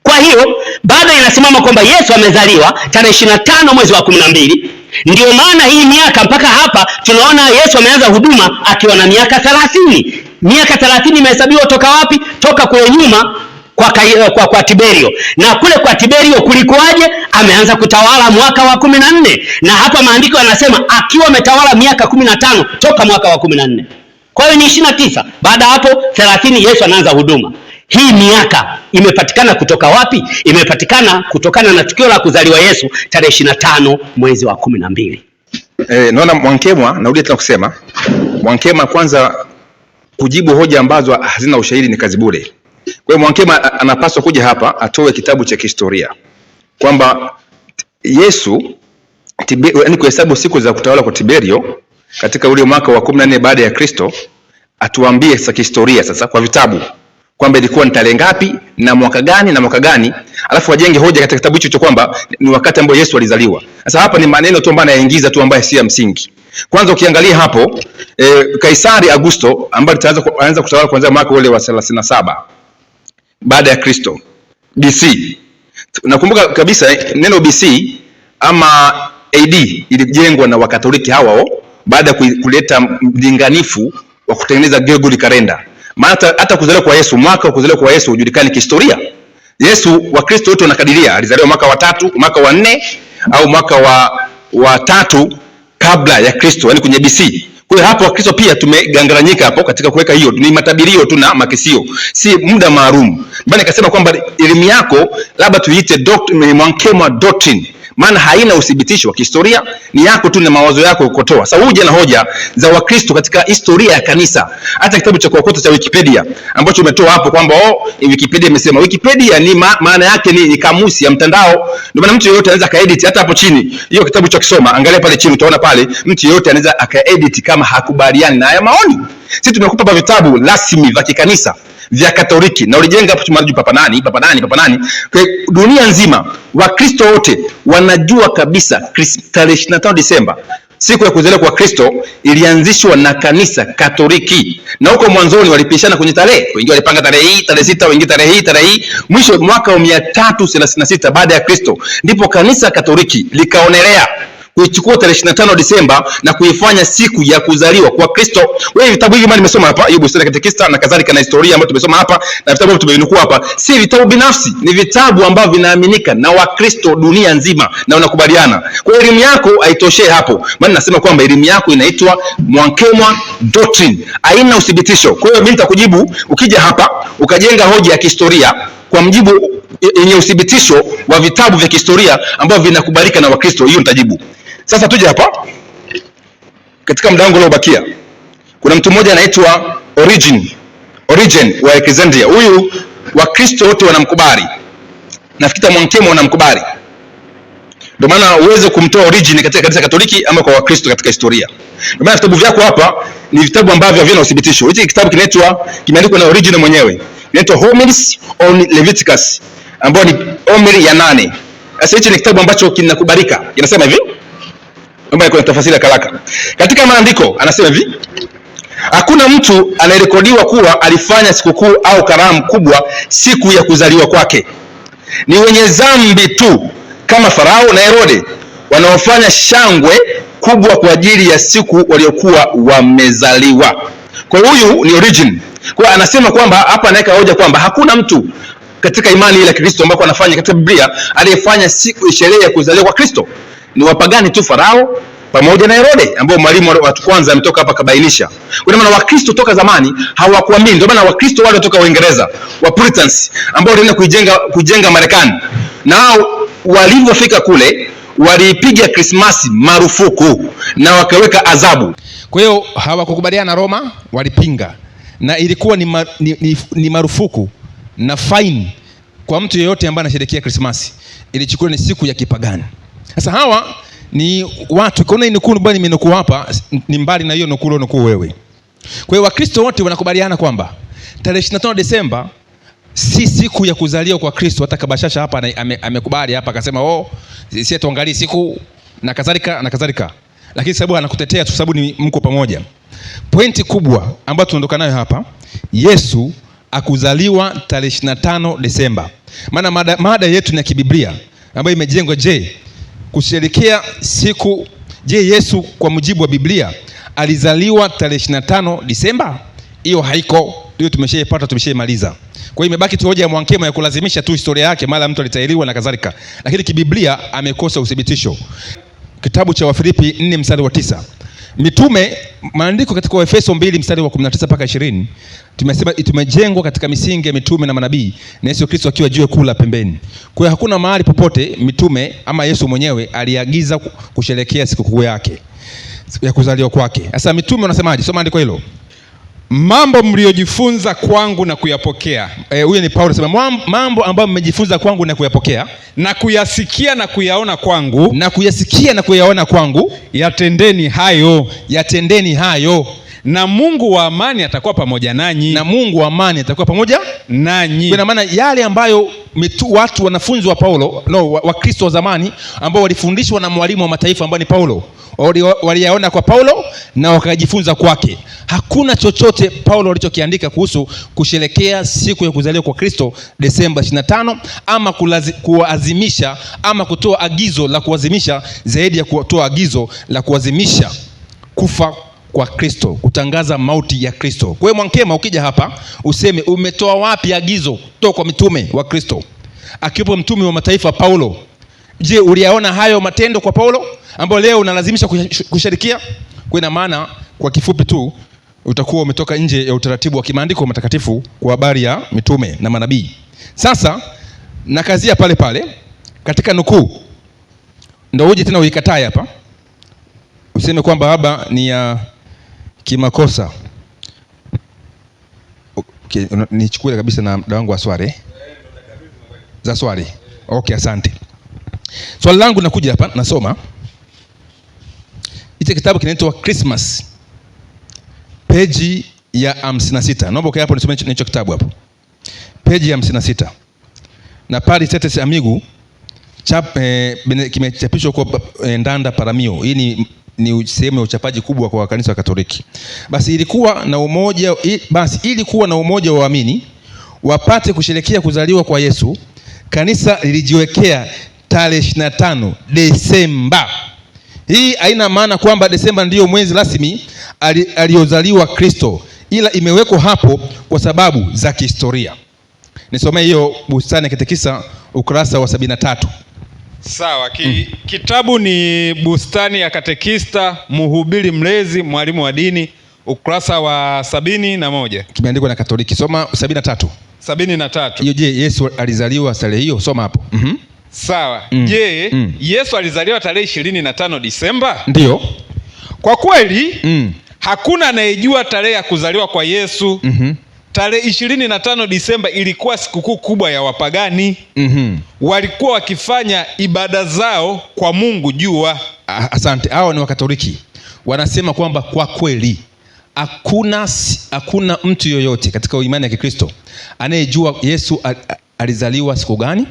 Kwa hiyo bado inasimama kwamba Yesu amezaliwa tarehe 25 mwezi wa 12. Ndio maana hii miaka mpaka hapa tunaona Yesu ameanza huduma akiwa na miaka 30. Miaka 30 imehesabiwa toka wapi? Toka kule nyuma kwa Tiberio. Na kule kwa Tiberio kulikuwaje? Ameanza kutawala mwaka wa 14. Na hapa maandiko yanasema akiwa ametawala miaka 15 toka mwaka wa 14. Kwa hiyo ni 29. Baada hapo 30 Yesu anaanza huduma. Hii miaka imepatikana kutoka wapi? Imepatikana kutokana na tukio la kuzaliwa Yesu tarehe 25 mwezi wa 12.
Naona Mwankemwa, narudia tena kusema, Mwankemwa kwanza kujibu hoja ambazo hazina ushahidi ni kazi bure. Kwa hiyo Mwankemwa anapaswa kuja hapa atoe kitabu cha kihistoria kwamba Yesu yaani kuhesabu siku za kutawala kwa Tiberio katika ule mwaka wa 14 baada ya Kristo, atuambie sasa kihistoria sasa kwa vitabu kwamba ilikuwa ni tarehe ngapi na mwaka gani, alafu wajenge hoja katika kitabu hicho kwamba ni wakati ambao Yesu alizaliwa. Sasa hapa ni maneno tu ambayo anaingiza tu ambayo si ya msingi. Kwanza ukiangalia hapo Kaisari Augusto ambaye anaanza kutawala kuanzia mwaka ule wa 37 baada ya Kristo BC. Nakumbuka kabisa neno BC ama AD ilijengwa na Wakatoliki hao baada ya kuleta mlinganifu wa kutengeneza Gregorian calendar. Maana hata kuzaliwa kwa Yesu, mwaka wa kuzaliwa kwa Yesu hujulikani kihistoria. Yesu wa Kristo wote wanakadiria alizaliwa mwaka wa 3, mwaka wa 4 au mwaka wa 3 kabla ya Kristo, yani kwenye BC. Kwa hiyo hapo Wakristo pia tumegangaranyika hapo katika kuweka hiyo, ni matabirio tu na makisio, si muda maalum. Bali nikasema kwamba elimu yako labda tuiite Mwankemwa doctrine, maana haina uthibitisho wa kihistoria, ni yako tu na mawazo yako ukotoa. Sasa uje na hoja za Wakristo katika historia ya kanisa. Hata kitabu cha kuokota cha Wikipedia ambacho umetoa hapo kwamba Wikipedia imesema. Wikipedia ni maana yake ni kamusi ya mtandao. Ndio maana mtu yeyote anaweza kaedit hata hapo chini. Hiyo kitabu cha kusoma, angalia pale chini utaona pale mtu yeyote anaweza akaedit kama hakubaliani na haya maoni. Sisi tumekupa hapa vitabu rasmi vya kikanisa vya Katoliki na ulijenga hapo chuma papa nani. Kwa dunia nzima Wakristo wote wanajua kabisa tarehe 25 Disemba, siku ya kuzaliwa kwa Kristo, ilianzishwa na kanisa Katoliki. Na huko mwanzoni walipishana kwenye tarehe. Wengine walipanga tarehe hii, tarehe 6, wengine tarehe hii. Mwisho mwaka wa 336 baada ya Kristo ndipo kanisa Katoliki likaonelea kuichukua tarehe 25 Disemba na kuifanya siku ya kuzaliwa kwa Kristo. Wewe vitabu hivi mali nimesoma hapa, hiyo Bustani ya Katekista na kadhalika na historia ambayo tumesoma hapa na vitabu tumenukuu hapa, si vitabu binafsi, ni vitabu ambavyo vinaaminika na Wakristo dunia nzima na wanakubaliana. Kwa elimu yako haitoshei hapo. Maana nasema kwamba elimu yako inaitwa Mwankemwa doctrine, haina uthibitisho. Kwa hiyo mimi nitakujibu ukija hapa ukajenga hoja ya kihistoria kwa mjibu yenye uthibitisho wa vitabu vya kihistoria ambavyo vinakubalika na Wakristo, hiyo nitajibu. Sasa tuje hapa katika muda wangu uliobakia. Kuna mtu mmoja anaitwa Origen wa Alexandria. Huyu Wakristo wote wanamkubali. Nafikiri Mwankemwa wanamkubali. Ndio maana uweze kumtoa Origen katika kanisa Katoliki ama kwa Wakristo katika historia. Ndio maana vitabu vyako hapa ni vitabu ambavyo havina uthibitisho. Hichi kitabu kimeandikwa na Origen mwenyewe. Inaitwa Homilies on Leviticus, ambayo ni homily ya 8. Sasa hichi ni kitabu ambacho kinakubalika. Inasema hivi, ambayo kuna tafsiri ya haraka. Katika maandiko anasema hivi: hakuna mtu anayerekodiwa kuwa alifanya sikukuu au karamu kubwa siku ya kuzaliwa kwake. Ni wenye dhambi tu kama Farao na Herode wanaofanya shangwe kubwa kwa ajili ya siku waliokuwa wamezaliwa. Kwa huyu ni Origen. Kwa anasema kwamba hapa anaweka hoja kwamba hakuna mtu katika imani ile ya Kristo ambao anafanya katika Biblia aliyefanya siku sherehe ya kuzaliwa kwa Kristo. Ni wapagani tu, Farao pamoja na Herode, ambao mwalimu wa kwanza ametoka hapa kabainisha. Kwa maana Wakristo toka zamani hawakuamini. Ndio maana Wakristo wale kutoka Uingereza, wa Puritans, ambao walienda kujenga Marekani, nao walivyofika kule walipiga Krismasi marufuku na wakaweka adhabu.
Kwa hiyo hawakukubaliana na Roma, walipinga, na ilikuwa ni marufuku na fine kwa mtu yeyote ambaye anasherehekea Krismasi. Ilichukua ni siku ya kipagani. Sasa hawa ni watu, kuna nukuu bwana nimenukuu hapa ni mbali na hiyo nukuu wewe. Kwa hiyo Wakristo wote wanakubaliana kwamba tarehe 25 Desemba si siku ya kuzaliwa kwa Kristo. Hata Kabashasha hapa amekubali hapa, akasema sisi tuangalie siku na kadhalika. lakini sababu anakutetea tu sababu ni mko pamoja. Pointi kubwa ambayo tunaondoka nayo hapa, Yesu akuzaliwa tarehe 25 Desemba. Maana mada yetu ni ya kibiblia ambayo imejengwa kusherehekea siku. Yesu kwa mujibu wa Biblia alizaliwa tarehe 25 Desemba? Hiyo haiko. Hiyo tumeshaipata, tumeshaimaliza. Kwa hiyo imebaki tu hoja ya Mwankema ya kulazimisha tu historia yake, mara mtu alitahiriwa na kadhalika. Lakini kibiblia amekosa uthibitisho. Kitabu cha Wafilipi 4 mstari wa 9. Mitume, maandiko katika Waefeso 2 mstari wa 19 mpaka 20, tumesema tumejengwa katika misingi ya mitume na manabii na Yesu Kristo akiwa jiwe kuu la pembeni. Kwa hiyo hakuna mahali popote mitume ama Yesu mwenyewe aliagiza kusherehekea sikukuu yake ya kuzaliwa kwake. Sasa mitume wanasemaje? Soma andiko hilo.
Mambo mliojifunza kwangu na kuyapokea.
Huyo ni Paulo anasema mambo ambayo mmejifunza kwangu na kuyapokea,
na kuyasikia na kuyaona kwangu, yatendeni hayo. Na Mungu wa amani atakuwa pamoja nanyi.
Kwa maana yale ambayo watu wanafunzi wa Paulo, wa Kristo wa zamani ambao walifundishwa na mwalimu wa mataifa ambaye ni Paulo, waliyaona kwa Paulo na wakajifunza kwake. Hakuna chochote Paulo alichokiandika kuhusu kusherehekea siku ya kuzaliwa kwa Kristo Desemba 25, ama kuazimisha ama kutoa agizo la kuazimisha, zaidi ya kutoa agizo la kuazimisha kufa kwa Kristo, kutangaza mauti ya Kristo. Kwa hiyo Mwankema, ukija hapa useme umetoa wapi agizo kutoka kwa mitume wa Kristo, akiwepo mtume wa mataifa Paulo? Je, uliyaona hayo matendo kwa Paulo ambao leo unalazimisha kusherehekea? Kwa ina maana, kwa kifupi tu, utakuwa umetoka nje ya utaratibu wa kimaandiko matakatifu kwa habari ya mitume na manabii. Sasa nakazia pale pale katika nukuu, ndio uje tena uikatae hapa useme kwamba baba ni ya kimakosa. Okay, nichukue kabisa na muda wangu wa swali za swali. Okay, asante. Swali langu nakuja hapa, nasoma hicho kitabu kinaitwa Christmas, peji ya 56. Naomba ukae hapo nisome hicho kitabu hapo, peji ya 56. Na pali Tetes Amigu kimechapishwa kwa Ndanda Paramio. Hii ni sehemu ya uchapaji kubwa kwa kanisa wa Katoliki. Basi ilikuwa na umoja wa waamini wapate kusherehekea kuzaliwa kwa Yesu, kanisa lilijiwekea tarehe 25 Desemba. Hii haina maana kwamba Desemba ndiyo mwezi rasmi aliozaliwa Kristo, ila imewekwa hapo kwa sababu za kihistoria. Nisome hiyo Bustani ya Katekista ukurasa wa 73.
Sawa, kitabu ni Bustani ya Katekista, Mhubiri Mlezi, Mwalimu wa Dini, ukurasa wa 71.
Kimeandikwa na Katoliki. Soma 73. Hiyo, je, Yesu alizaliwa tarehe hiyo? Soma hapo.
Sawa. Je, Yesu alizaliwa tarehe 25 Disemba?
Ndio.
Kwa kweli hakuna anayejua tarehe ya kuzaliwa kwa Yesu. Tarehe 25 Disemba ilikuwa sikukuu kubwa ya wapagani. Walikuwa wakifanya ibada zao kwa Mungu jua.
Asante. Hao ni Wakatoliki. Wanasema kwamba kwa kweli hakuna mtu yoyote katika imani ya Kikristo anayejua Yesu alizaliwa siku gani,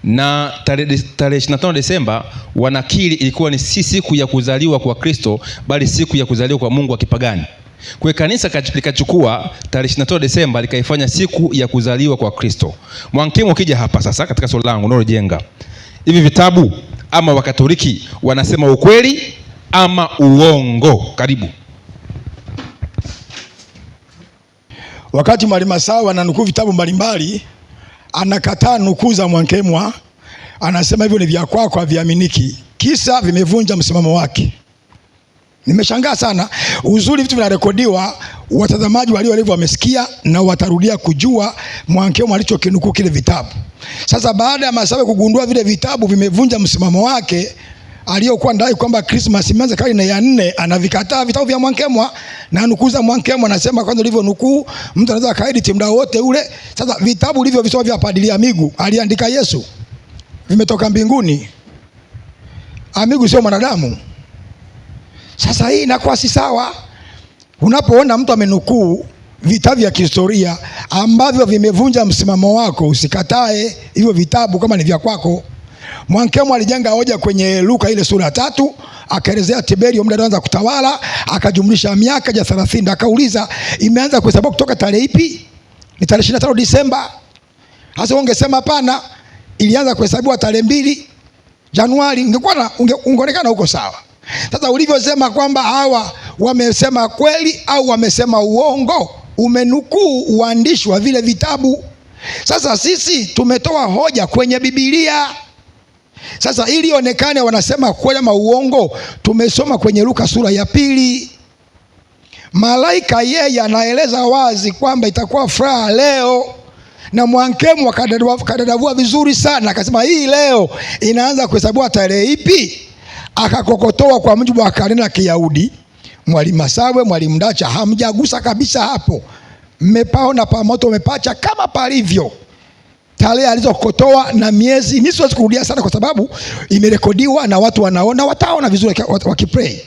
na tarehe 25 Desemba wanakiri ilikuwa ni si siku ya kuzaliwa kwa Kristo, bali siku ya kuzaliwa kwa Mungu wa kipagani. Kwa kanisa likachukua tarehe 25 Desemba likaifanya siku ya kuzaliwa kwa Kristo. Mwankemo, ukija hapa sasa katika swali langu nalojenga, hivi vitabu ama Wakatoliki wanasema ukweli ama uongo? Karibu.
Wakati Mwalimu Masawa ananukuu vitabu mbalimbali, anakataa nukuu za Mwankemwa. Anasema hivyo ni vya kwako, haviaminiki, kisa vimevunja msimamo wake. Nimeshangaa sana. Uzuri vitu vinarekodiwa, watazamaji walivyo wamesikia na watarudia kujua Mwankemwa alichokinukuu kile vitabu. Sasa baada ya Masawe kugundua vile vitabu vimevunja msimamo wake aliyokuwa ndai kwamba Christmas imeanza karne ya 4, anavikataa vitabu vya Mwankemwa na nukuu za Mwankemwa. Anasema kwanza ulivyo nukuu mtu anaweza kaedit muda wote ule. Sasa vitabu ulivyo visoma vya Padri Amigu aliandika Yesu, vimetoka mbinguni. Amigu sio mwanadamu. Sasa hii inakuwa si sawa. Unapoona mtu amenukuu vitabu vya kihistoria ambavyo vimevunja msimamo wako, usikatae hivyo vitabu kama ni vya kwako. Mwankemwa alijenga hoja kwenye Luka ile sura 3, akaelezea Tiberio muda anaanza kutawala, akajumlisha miaka ya 30. Akauliza imeanza kuhesabu kutoka tarehe ipi? Ni tarehe 25 Disemba. Hasa ungesema hapana, ilianza kuhesabiwa tarehe 2 Januari, ungeonekana huko sawa. Sasa ulivyosema kwamba hawa wamesema kweli au wamesema uongo, umenukuu uandishi wa vile vitabu. Sasa sisi tumetoa hoja kwenye Biblia. Sasa ili onekane wanasema kweli ama uongo, tumesoma kwenye Luka sura ya 2. Malaika yeye anaeleza wazi kwamba itakuwa furaha leo, na Mwankemwa kadadavua vizuri sana, akasema hii leo inaanza kuhesabiwa tarehe ipi? Akakokotoa kwa mujibu wa kalenda ya Kiyahudi. Mwalimu Masawe, Mwalimu Ndacha, hamjagusa kabisa hapo. Mmepaona pamoto, mepacha kama palivyo tarehe alizokotoa na miezi. Mimi siwezi kurudia sana kwa sababu imerekodiwa na watu wanaona, wataona vizuri wakipray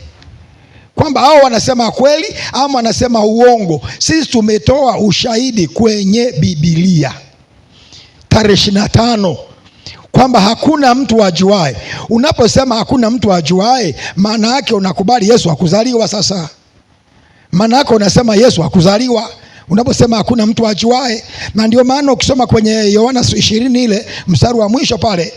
kwamba hao wanasema kweli ama wanasema uongo. Sisi tumetoa ushahidi kwenye Biblia tarehe 25 kwamba hakuna mtu ajuae. Unaposema hakuna mtu ajuae, maana yake unakubali Yesu hakuzaliwa. Sasa maana yake unasema Yesu hakuzaliwa unaposema hakuna mtu ajuae. Na ndio maana ukisoma kwenye Yohana 20 ile mstari wa mwisho pale,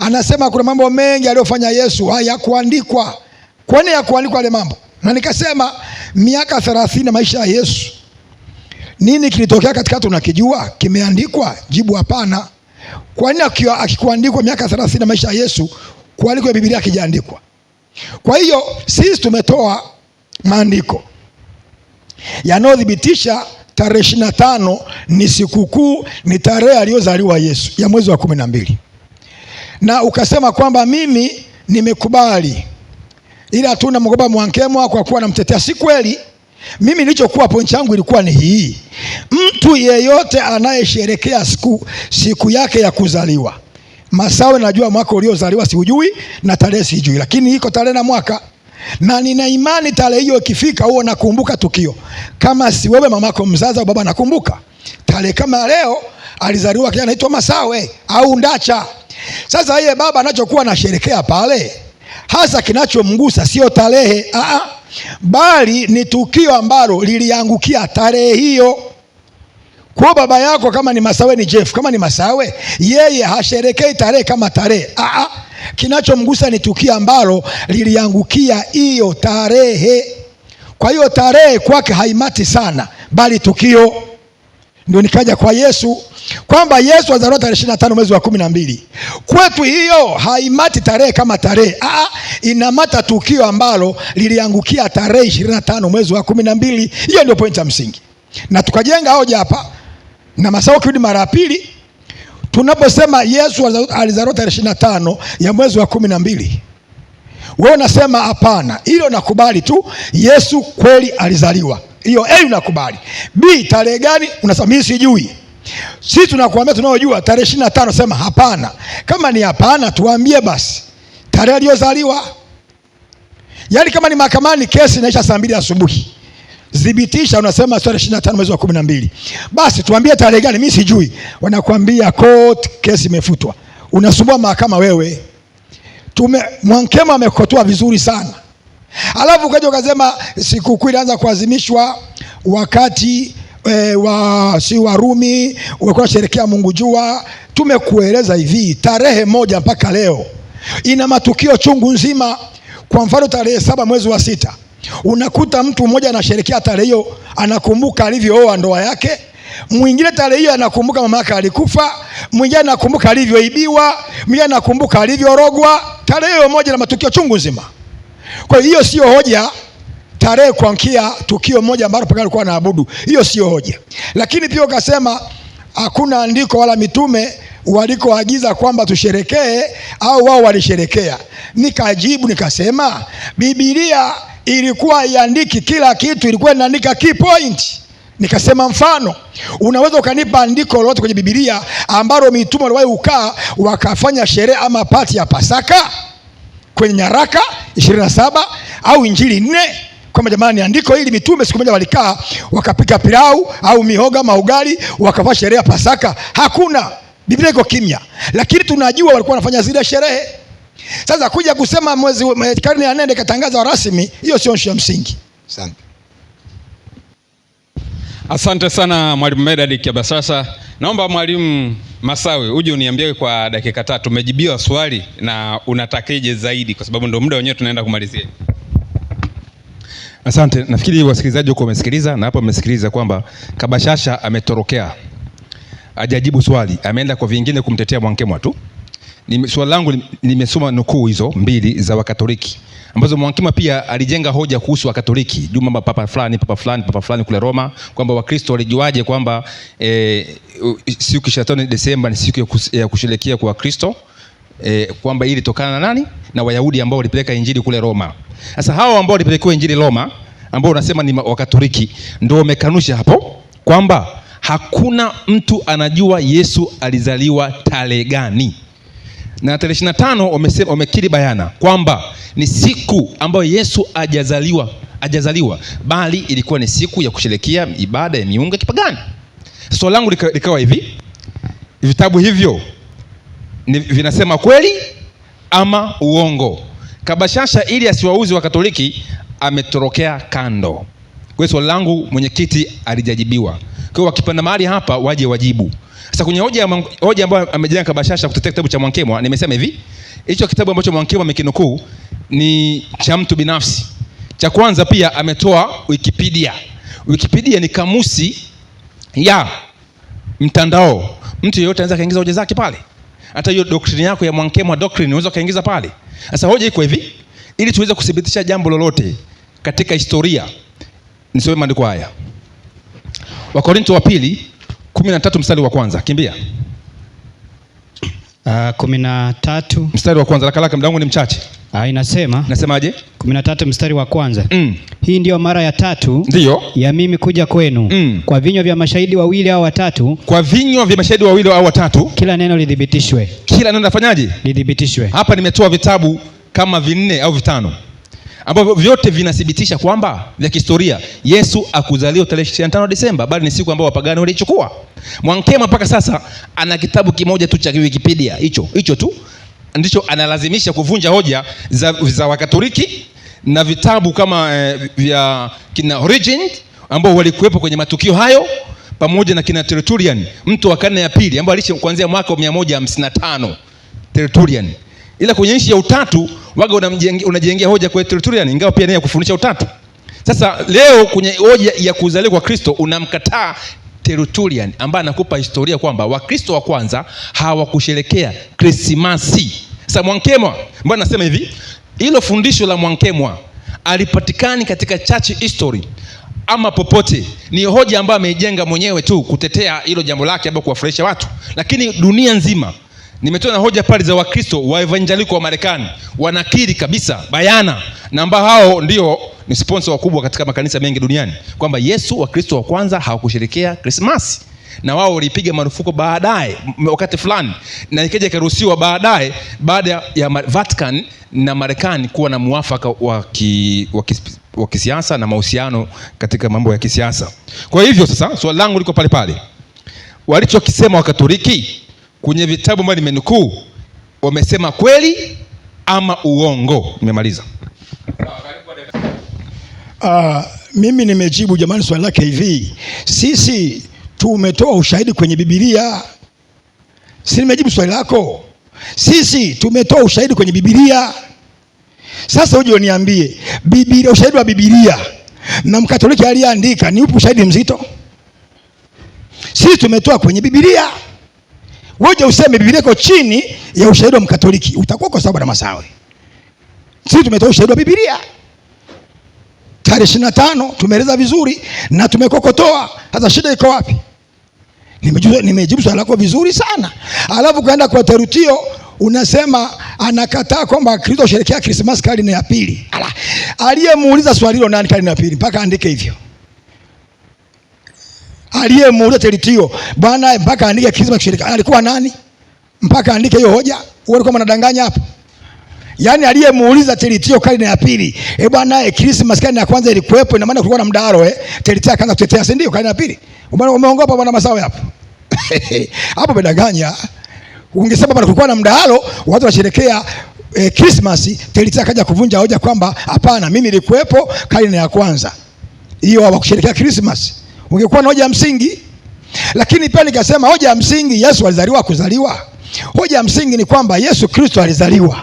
anasema kuna mambo mengi aliyofanya Yesu hayakuandikwa. Kwa nini hayakuandikwa yale mambo? Na nikasema miaka 30 maisha ya Yesu, nini kilitokea katika tunakijua? Kimeandikwa? Jibu hapana. Kwa nini akikuandikwa miaka 30 maisha ya Yesu, kuandikwa ya Biblia kijaandikwa? Kwa hiyo sisi tumetoa maandiko yanayothibitisha tarehe 25 ni sikukuu, ni tarehe aliyozaliwa Yesu ya mwezi wa 12. Na ukasema kwamba mimi nimekubali, ila hatuna mgoba Mwankemwa kwa kuwa namtetea. Si kweli. Mimi nilichokuwa point yangu ilikuwa ni hii: mtu yeyote anayesherekea siku yake ya kuzaliwa, Masawe najua mwaka uliozaliwa siujui na tarehe sijui, lakini iko tarehe na mwaka, na nina imani tarehe hiyo ikifika huo nakumbuka tukio. Kama si wewe mamako mzazi au baba nakumbuka tarehe kama leo alizaliwa kijana anaitwa Masawe au Ndacha. Sasa yeye baba anachokuwa anasherekea pale, hasa kinachomgusa sio tarehe, bali ni tukio ambalo liliangukia tarehe hiyo. Kwa baba yako kama ni Masawe ni Jeff, kama ni Masawe yeye hasherekei tarehe kama tarehe. Kinachomgusa ni tukio ambalo liliangukia hiyo tarehe. Kwa hiyo tarehe kwake haimati sana, bali tukio. Ndio nikaja kwa Yesu kwamba Yesu azaliwa tarehe 25 mwezi wa 12. Kwetu hiyo haimati tarehe kama tarehe. Inamata tukio ambalo liliangukia tarehe 25 mwezi wa 12. Hiyo ndio point ya msingi. Na tukajenga hoja hapa na Masawe kirudi mara ya pili. Tunaposema Yesu alizaliwa tarehe 25 ya mwezi wa 12, wewe unasema hapana, hilo nakubali tu, Yesu kweli alizaliwa. Hiyo unakubali. B, tarehe gani? Unasema mimi sijui. Sisi tunakuambia tunaojua tarehe 25, sema hapana. Kama ni hapana, tuambie basi tarehe aliyozaliwa. Yaani kama ni mahakamani kesi inaisha saa 2 asubuhi, thibitisha, unasema tarehe 25 mwezi wa 12. Basi tuambie tarehe gani? Mimi sijui. Wanakuambia court, kesi imefutwa. Unasumbua mahakama wewe. Mwankemwa amekotoa vizuri sana. Alafu ukaja ukasema sikukuu ilianza kuadhimishwa wakati si Warumi walikuwa sherekea Mungu jua. Tumekueleza hivi, tarehe 1 mpaka leo ina matukio chungu nzima. Kwa mfano tarehe 7 mwezi wa 6 unakuta mtu mmoja anasherekea tarehe hiyo, anakumbuka alivyooa ndoa yake. Mwingine tarehe hiyo anakumbuka mama yake alikufa. Mwingine anakumbuka alivyoibiwa. Mwingine anakumbuka alivyorogwa. Tarehe hiyo moja na matukio chungu nzima. Kwa hiyo sio hoja tarehe kuankia tukio moja ambalo pekee alikuwa anaabudu. Hiyo sio hoja. Lakini pia ukasema hakuna andiko wala mitume walikoagiza kwamba tusherekee au wao walisherekea. Nikajibu nikasema Biblia ilikuwa iandiki kila kitu, ilikuwa inaandika key point. Nikasema mfano, unaweza ukanipa andiko lolote kwenye Biblia ambalo mitume waliwahi ukaa wakafanya sherehe ama pati ya Pasaka kwenye nyaraka 27 au Injili 4, kwamba jamani andiko hili mitume siku moja walikaa wakapika pilau au mihogo ama ugali wakafanya sherehe ya Pasaka? Hakuna. Biblia iko kimya, lakini tunajua walikuwa wanafanya zile sherehe. Sasa kuja kusema karne ya 4 katangaza rasmi, hiyo sio ya msingi. Asante.
Asante sana Mwalimu Medad Kiabasasa. Naomba Mwalimu Masawe uje uniambie kwa dakika 3 umejibiwa swali na unatakeje zaidi, kwa sababu ndio muda wenyewe tunaenda kumalizia.
Asante. Nafikiri wasikilizaji huko wamesikiliza, na hapa wamesikiliza kwamba Kabashasha ametorokea, hajajibu swali, ameenda kwa vingine kumtetea Mwankemwa tu. Swali langu nimesoma nukuu hizo mbili za Wakatoliki ambazo Mwankemwa pia alijenga hoja kuhusu Wakatoliki, juma papa fulani kule Roma, kwamba Wakristo walijuaje kwamba siku 25 Desemba ni siku ya kusherehekea kwa Wakristo, kwamba ili tokana na nani? Na Wayahudi ambao walipeleka injili kule Roma. Sasa hao ambao walipeleka injili Roma, ambao unasema ni Wakatoliki, ndio wamekanusha hapo kwamba hakuna mtu anajua Yesu alizaliwa tarehe gani. Na tarehe 25 wamekiri bayana kwamba ni siku ambayo Yesu hajazaliwa, bali ilikuwa ni siku ya kusherehekea ibada ya miungu ya kipagani. Swali langu likawa hivi, vitabu hivyo vinasema kweli ama uongo? Kabashasha ili asiwauzi Wakatoliki ametorokea kando. Kwa hiyo swali langu mwenyekiti alijajibiwa. Kwa hiyo wakipanda mahali hapa waje wajibu. Sasa kwenye hoja ambayo amejenga Kabashasha kutetea kitabu cha Mwankemwa, nimesema hivi, hicho kitabu ambacho Mwankemwa amekinukuu ni cha mtu binafsi. Cha kwanza pia ametoa Wikipedia. Wikipedia ni kamusi ya mtandao. Mtu yeyote anaweza kaingiza hoja zake pale. Hata hiyo doctrine yako ya Mwankemwa doctrine unaweza kaingiza pale. Sasa hoja iko hivi, ili tuweze kudhibitisha jambo lolote katika historia, nisome maandiko haya. Wakorintho wa pili 13 mstari wa kwanza. Kimbia.
13
mstari wa kwanza. Lakalaka mdangu ni mchache.
Inasema.
Nasemaje?
13 mstari wa kwanza. Hii ndio mara ya 3
ndio
ya mimi kuja kwenu. Kwa vinywa vya mashahidi 2 au 3.
Kwa vinywa vya mashahidi 2 au 3.
Kila neno lidhibitishwe.
Kila neno nafanyaje?
Lidhibitishwe.
Hapa nimetoa vitabu kama 4 au 5 ambavyo vyote vinathibitisha kwamba vya kihistoria Yesu akuzaliwa tarehe 25 Desemba, bali ni siku ambayo wapagani walichukua. Mwankemwa mpaka sasa ana kitabu kimoja tu cha Wikipedia, hicho tu ndicho analazimisha kuvunja hoja za Wakatoliki, na vitabu kama vya kina Origin ambao walikuwepo kwenye matukio hayo, pamoja na kina Tertullian, mtu wa karne ya pili ambao aliishi kuanzia mwaka 155 Tertullian. Ila kwenye nchi ya utatu waga unajengea hoja kwa Tertullian, ingawa pia naye kufundisha utatu. Sasa leo kwenye hoja ya kuzaliwa kwa Kristo unamkataa Tertullian ambaye anakupa historia kwamba Wakristo wa kwanza hawakusherekea Krismasi. Sasa Mwankemwa mbona nasema hivi, hilo fundisho la Mwankemwa alipatikani katika church history ama popote, ni hoja ambayo ameijenga mwenyewe tu kutetea hilo jambo lake ambalo kuwafurahisha watu, lakini dunia nzima. Nimetoa na hoja pale za Wakristo wa evangeliko wa Marekani, wanakiri kabisa bayana, na ambao hao ndio ni sponsor wakubwa katika makanisa mengi duniani, kwamba Yesu Wakristo wa kwanza hawakusherehekea Krismasi, na wao walipiga marufuku baadaye wakati fulani, na ikaja ikaruhusiwa baadaye baada ya Vatican na Marekani kuwa na muafaka wa kisiasa na mahusiano katika mambo ya kisiasa. Kwa hivyo sasa swali langu liko pale pale, walichokisema Wakatoliki kwenye vitabu ambavyo nimenukuu, wamesema kweli ama uongo? Nimemaliza.
Mimi nimejibu jamani swali lake hivi, sisi tumetoa ushahidi kwenye Biblia. Si nimejibu swali lako? Sisi tumetoa ushahidi kwenye Biblia. Sasa uje uniambie Biblia, ushahidi wa Biblia na Mkatoliki aliyeandika ni upi ushahidi mzito? Sisi tumetoa kwenye Biblia. Wewe useme Biblia iko chini ya ushahidi wa Mkatoliki, utakuwa kwa sababu na Masawe. Sisi tumetoa ushahidi wa Biblia. Tarehe 25 tumeeleza vizuri na tumekokotoa. Sasa shida iko wapi? Nimejibu swali lako vizuri sana. Alafu kaenda kwa Tertio unasema anakataa kwamba Kristo sherekea Krismasi karne ya pili. Aliyemuuliza swali hilo nani karne ya pili? Mpaka andike hivyo. Aliyemuuliza Tertio, bwana mpaka andike Krismasi sherekea, alikuwa nani? Mpaka andike hiyo hoja. Wewe kama unadanganya hapo. Yaani aliyemuuliza Tertio karne ya pili, bwana Krismasi karne ya kwanza ilikuwepo, ina maana kulikuwa na mdahalo Tertio akaanza kutetea, si ndio? Karne ya pili. Umeongopa bwana Masawe hapo. Hapo umedanganya. Ungesema bwana kulikuwa na mdahalo, watu washerekea Christmas, Teresa kaja kuvunja hoja kwamba hapana, mimi nilikuwepo karne ya kwanza. Hiyo hawakusherekea Christmas. Ungekuwa na hoja ya msingi. Lakini pia nikasema hoja ya msingi, Yesu alizaliwa kuzaliwa. Hoja ya msingi ni kwamba Yesu Kristo alizaliwa.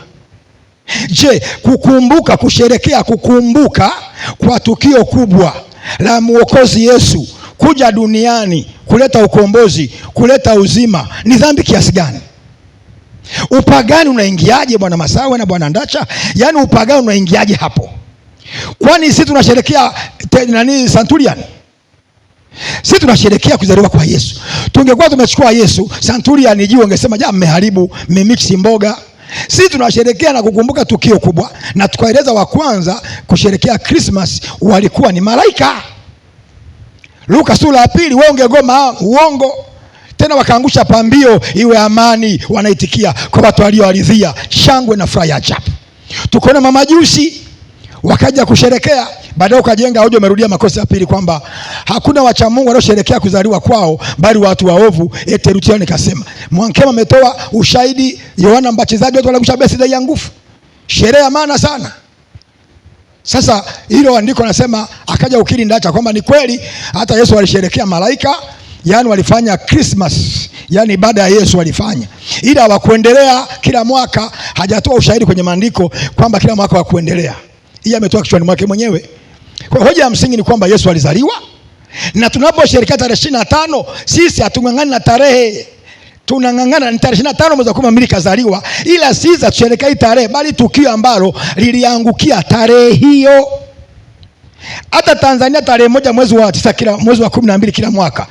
Je, kukumbuka, kusherekea, kukumbuka kwa tukio kubwa la Mwokozi Yesu kuja duniani kuleta ukombozi, kuleta uzima, ni dhambi kiasi gani? Upagani unaingiaje bwana Masawe na bwana Ndacha? Yaani upagani unaingiaje hapo? Kwani sisi tunasherekea Centurion? Sisi tunasherekea kuzaliwa kwa Yesu. Tungekuwa tumechukua Yesu Centurion jiwe, ungesema mmeharibu, mmemix mboga. Sisi tunasherekea na kukumbuka tukio kubwa, na tukaeleza wa kwanza kusherekea Christmas walikuwa ni malaika. Luka sura ya 2, wewe ungegoma uongo. Tena wakaangusha pambio iwe amani, wanaitikia kwa watu walioaridhia, shangwe na furaha ya ajabu. Tukaona mamajusi wakaja kusherekea, baadaye ukajenga hoja, umerudia makosa ya pili kwamba hakuna wacha Mungu wanaosherekea kuzaliwa kwao bali watu waovu. Terutiano nikasema, Mwankema ametoa ushahidi, Yohana Mbatizaji watu walikusha birthday ya nguvu, sherehe ya maana sana. Sasa hilo andiko nasema, akaja ukiri Ndacha kwamba ni kweli hata Yesu alisherekea malaika, yani walifanya Christmas, yani ibada ya Yesu walifanya, ila hawakuendelea kila mwaka. Hajatoa ushahidi kwenye maandiko kwamba kila mwaka hawakuendelea. Hii ametoa kichwani mwake mwenyewe. Kwa hoja ya msingi ni kwamba Yesu alizaliwa, na tunaposherehekea tarehe 25 sisi hatungangani na tarehe, tunangangana ni tarehe 25 mwezi wa 12 kazaliwa, ila sisi tusherehekea tarehe bali tukio ambalo liliangukia tarehe hiyo. Hata Tanzania tarehe 1 mwezi wa 9 kila mwezi wa 12 kila mwaka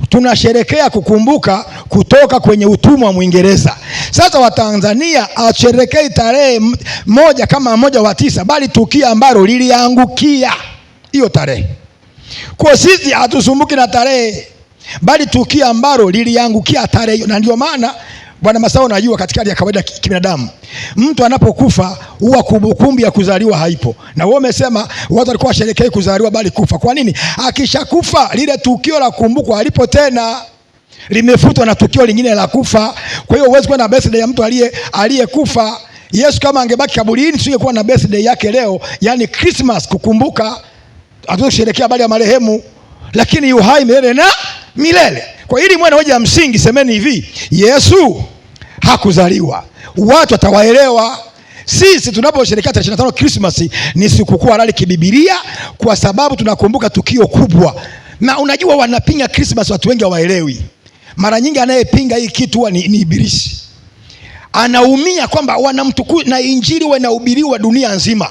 tunasherekea kukumbuka kutoka kwenye utumwa wa Mwingereza. Sasa Watanzania asherekei tarehe 1 kama 1 wa 9 bali tukio ambalo liliangukia hiyo tarehe. Kwa sisi hatusumbuki na tarehe bali tukio ambalo liliangukia tarehe hiyo. Na ndio maana bwana Masao, najua katika hali ya kawaida kibinadamu mtu anapokufa huwa kumbukumbu ya kuzaliwa haipo. Na wewe umesema watu walikuwa washerekea kuzaliwa bali kufa. Kwa nini? Akishakufa lile tukio la kumbukwa halipo tena, limefutwa na tukio lingine la kufa. Kwa hiyo huwezi kuwa na birthday ya mtu aliyekufa. Yesu kama angebaki kaburini tusingekuwa na birthday yake leo, yani Christmas, kukumbuka. Hatusherekea bali ya marehemu, lakini yu hai milele na milele. Kwa hili mwana hoja ya msingi, semeni hivi, Yesu hakuzaliwa. Watu watawaelewa. Sisi tunaposherehekea tarehe 25 Christmas ni sikukuu halali kibibilia, kwa sababu tunakumbuka tukio kubwa. Na unajua wanapinga Christmas, watu wengi hawaelewi. Mara nyingi anayepinga hii kitu ni Ibilisi. Anaumia kwamba wanamtukuza na injili wanahubiriwa dunia nzima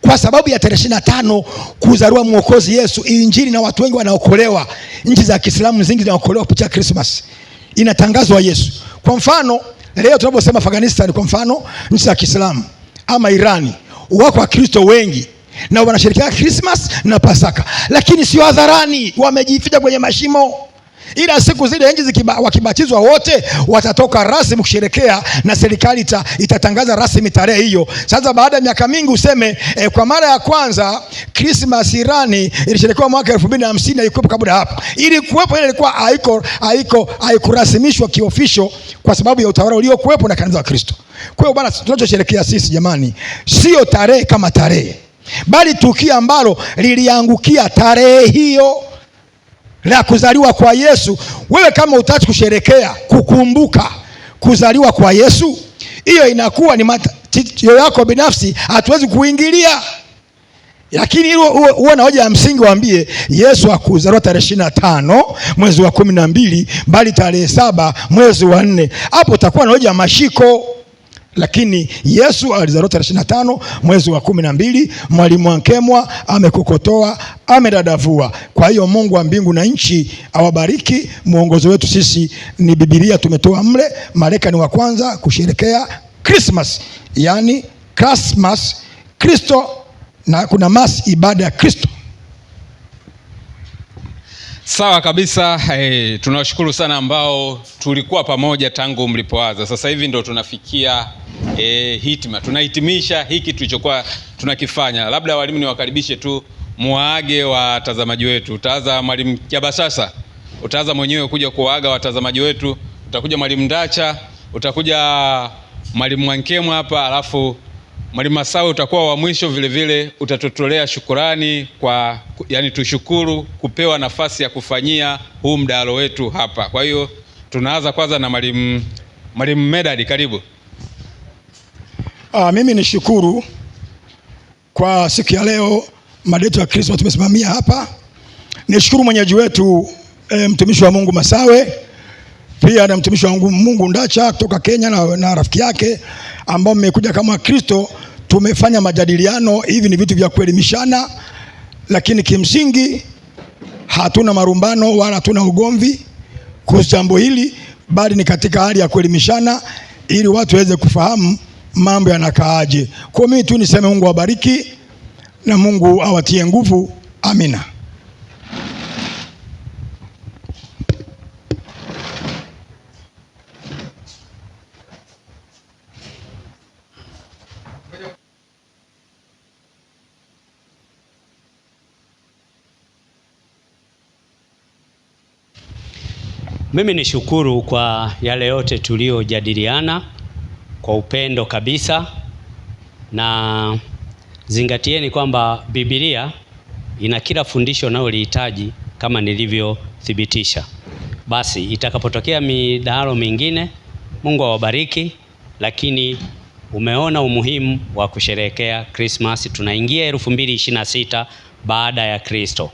kwa sababu ya tarehe 25 kuzaliwa Mwokozi Yesu, injili na watu wengi wanaokolewa. Nchi za Kiislamu zingi zinaokolewa kupitia Christmas, inatangazwa Yesu. Kwa mfano leo tunaposema Afghanistan, kwa mfano nchi za Kiislamu ama Irani, wako Wakristo wengi na wanasherehekea Christmas na Pasaka, lakini sio hadharani, wamejificha kwenye mashimo. Ila siku zile nchi wakibatizwa wote watatoka rasmi kusherekea, na serikali itatangaza rasmi tarehe hiyo. Sasa baada ya miaka mingi useme kwa mara ya kwanza Christmas Irani ilisherekewa mwaka 2050, haikuwepo kabla hapo. Ili kuwepo ile ilikuwa haikurasimishwa kiofficial kwa sababu ya utawala uliokuwepo na kanisa la Kristo. Kwa hiyo bwana, tunachosherekea sisi jamani sio tarehe kama tarehe, bali tukio ambalo liliangukia tarehe hiyo la kuzaliwa kwa Yesu. Wewe kama utaki kusherekea kukumbuka kuzaliwa kwa Yesu, hiyo inakuwa ni matatizo yako binafsi, hatuwezi kuingilia. Lakini hilo uwe na hoja ya msingi, waambie Yesu hakuzaliwa tarehe 25 mwezi wa 12 bali tarehe 7 mwezi wa 4. Hapo utakuwa na hoja ya mashiko. Lakini Yesu alizaliwa tarehe 25 mwezi wa 12. Mwalimu Wankemwa amekokotoa, amedadavua. Kwa hiyo Mungu wa mbingu na nchi awabariki. Mwongozo wetu sisi ni Biblia, tumetoa mle. Malaika ni wa kwanza kusherekea Christmas, yani Christmas, Kristo, na kuna mas, ibada ya Kristo.
Sawa kabisa. Tunawashukuru sana ambao tulikuwa pamoja tangu mlipoanza. Sasa hivi ndo tunafikia hitima, tunahitimisha hiki tulichokuwa tunakifanya. Labda walimu niwakaribishe tu muage watazamaji wetu. Utaanza mwalimu Kiabasasa, utaanza mwenyewe kuja kuaga watazamaji wetu, utakuja mwalimu Ndacha, utakuja Mwalimu Mwankemwa hapa, alafu Mwalimu Masawe utakuwa wa mwisho vile vile, utatutolea shukurani kwa, yani tushukuru kupewa nafasi ya kufanyia huu mdahalo wetu hapa. Kwa hiyo tunaanza kwanza na Mwalimu Medad, karibu.
Mimi nishukuru kwa siku ya leo, mada yetu ya Krismasi tumesimamia hapa. Nishukuru mwenyeji wetu mtumishi wa Mungu Masawe, pia na mtumishi wa Mungu Ndacha kutoka Kenya na rafiki yake ambao mmekuja kama Kristo. Tumefanya majadiliano, hivi ni vitu vya kuelimishana, lakini kimsingi hatuna marumbano wala hatuna ugomvi kuhusu jambo hili, bali ni katika hali ya kuelimishana ili watu waweze kufahamu mambo yanakaaje. Kwa mimi tu niseme Mungu awabariki na Mungu awatie nguvu. Amina.
Mimi nishukuru kwa yale yote tuliyojadiliana kwa upendo kabisa, na zingatieni kwamba Biblia ina kila fundisho unalolihitaji kama nilivyothibitisha. Basi itakapotokea midahalo mingine, Mungu awabariki, lakini umeona umuhimu wa kusherehekea Christmas. Tunaingia 2026 baada ya Kristo,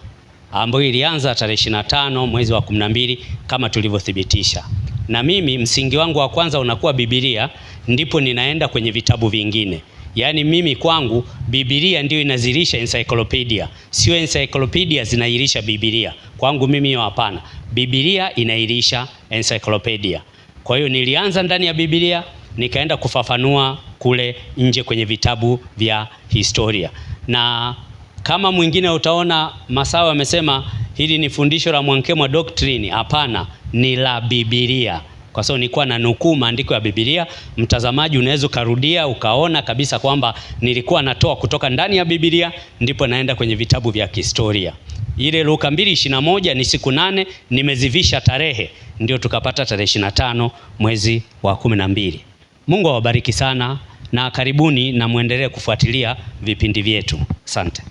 ambayo ilianza tarehe 25 mwezi wa 12 kama tulivyothibitisha. Na mimi msingi wangu wa kwanza unakuwa Biblia, ndipo ninaenda kwenye vitabu vingine. Yaani mimi kwangu Biblia ndio inazilisha encyclopedia, sio encyclopedia zinailisha Biblia. Kwangu mimi hiyo hapana. Biblia inailisha encyclopedia. Kwa hiyo nilianza ndani ya Biblia, nikaenda kufafanua kule nje kwenye vitabu vya historia. Na kama mwingine utaona Masawe amesema hili ni fundisho la Mwankemwa doctrine, hapana, ni la Biblia. Kwa sababu nilikuwa na nukuu maandiko ya Biblia. Mtazamaji unaweza karudia ukaona kabisa kwamba nilikuwa natoa kutoka ndani ya Biblia, ndipo naenda kwenye vitabu vya historia. Ile Luka 2:21 ni siku 8 nimezivisha tarehe, ndio tukapata tarehe 25 mwezi wa 12. Mungu awabariki sana na karibuni, na muendelee kufuatilia vipindi vyetu. Asante.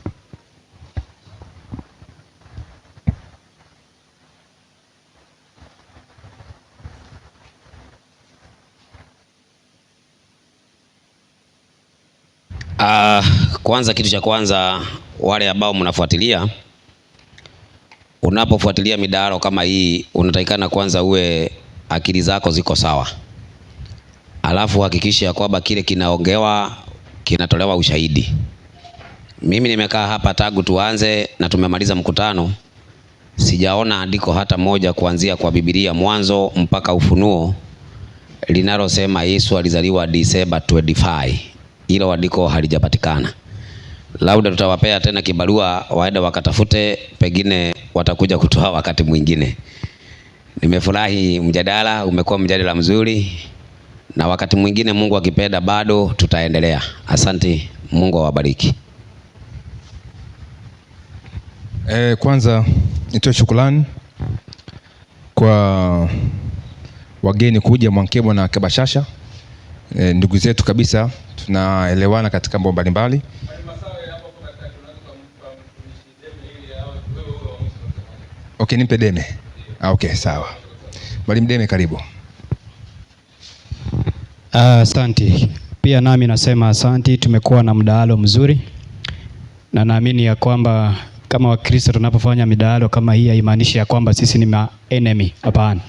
Kwanza, kitu cha kwanza, wale ambao mnafuatilia, unapofuatilia midahalo kama hii, unatakikana kwanza uwe akili zako ziko sawa. Alafu hakikisha kwamba kile kinaongewa kinatolewa ushahidi. Mimi nimekaa hapa tangu tuanze na tumemaliza mkutano, sijaona andiko hata moja kuanzia kwa Biblia mwanzo mpaka Ufunuo linalosema Yesu alizaliwa Disemba 25. Hilo andiko halijapatikana. Labda tutawapea tena kibarua waende wakatafute, pengine watakuja kutoa wakati mwingine. Nimefurahi, mjadala umekuwa mjadala mzuri, na wakati mwingine Mungu akipenda bado tutaendelea. Asante, Mungu awabariki.
Kwanza nitoe shukrani kwa wageni kuja Mwankemwa na Kabashasha. Ndugu zetu kabisa, tunaelewana katika mambo mbalimbali. Okay, nimpe Deme. Okay, sawa. Mwalimu Deme, karibu.
Asante. Pia nami nasema asante. Tumekuwa na mdahalo mzuri, na naamini ya kwamba kama Wakristo tunapofanya midahalo kama hii haimaanishi ya kwamba sisi ni enemy. Hapana,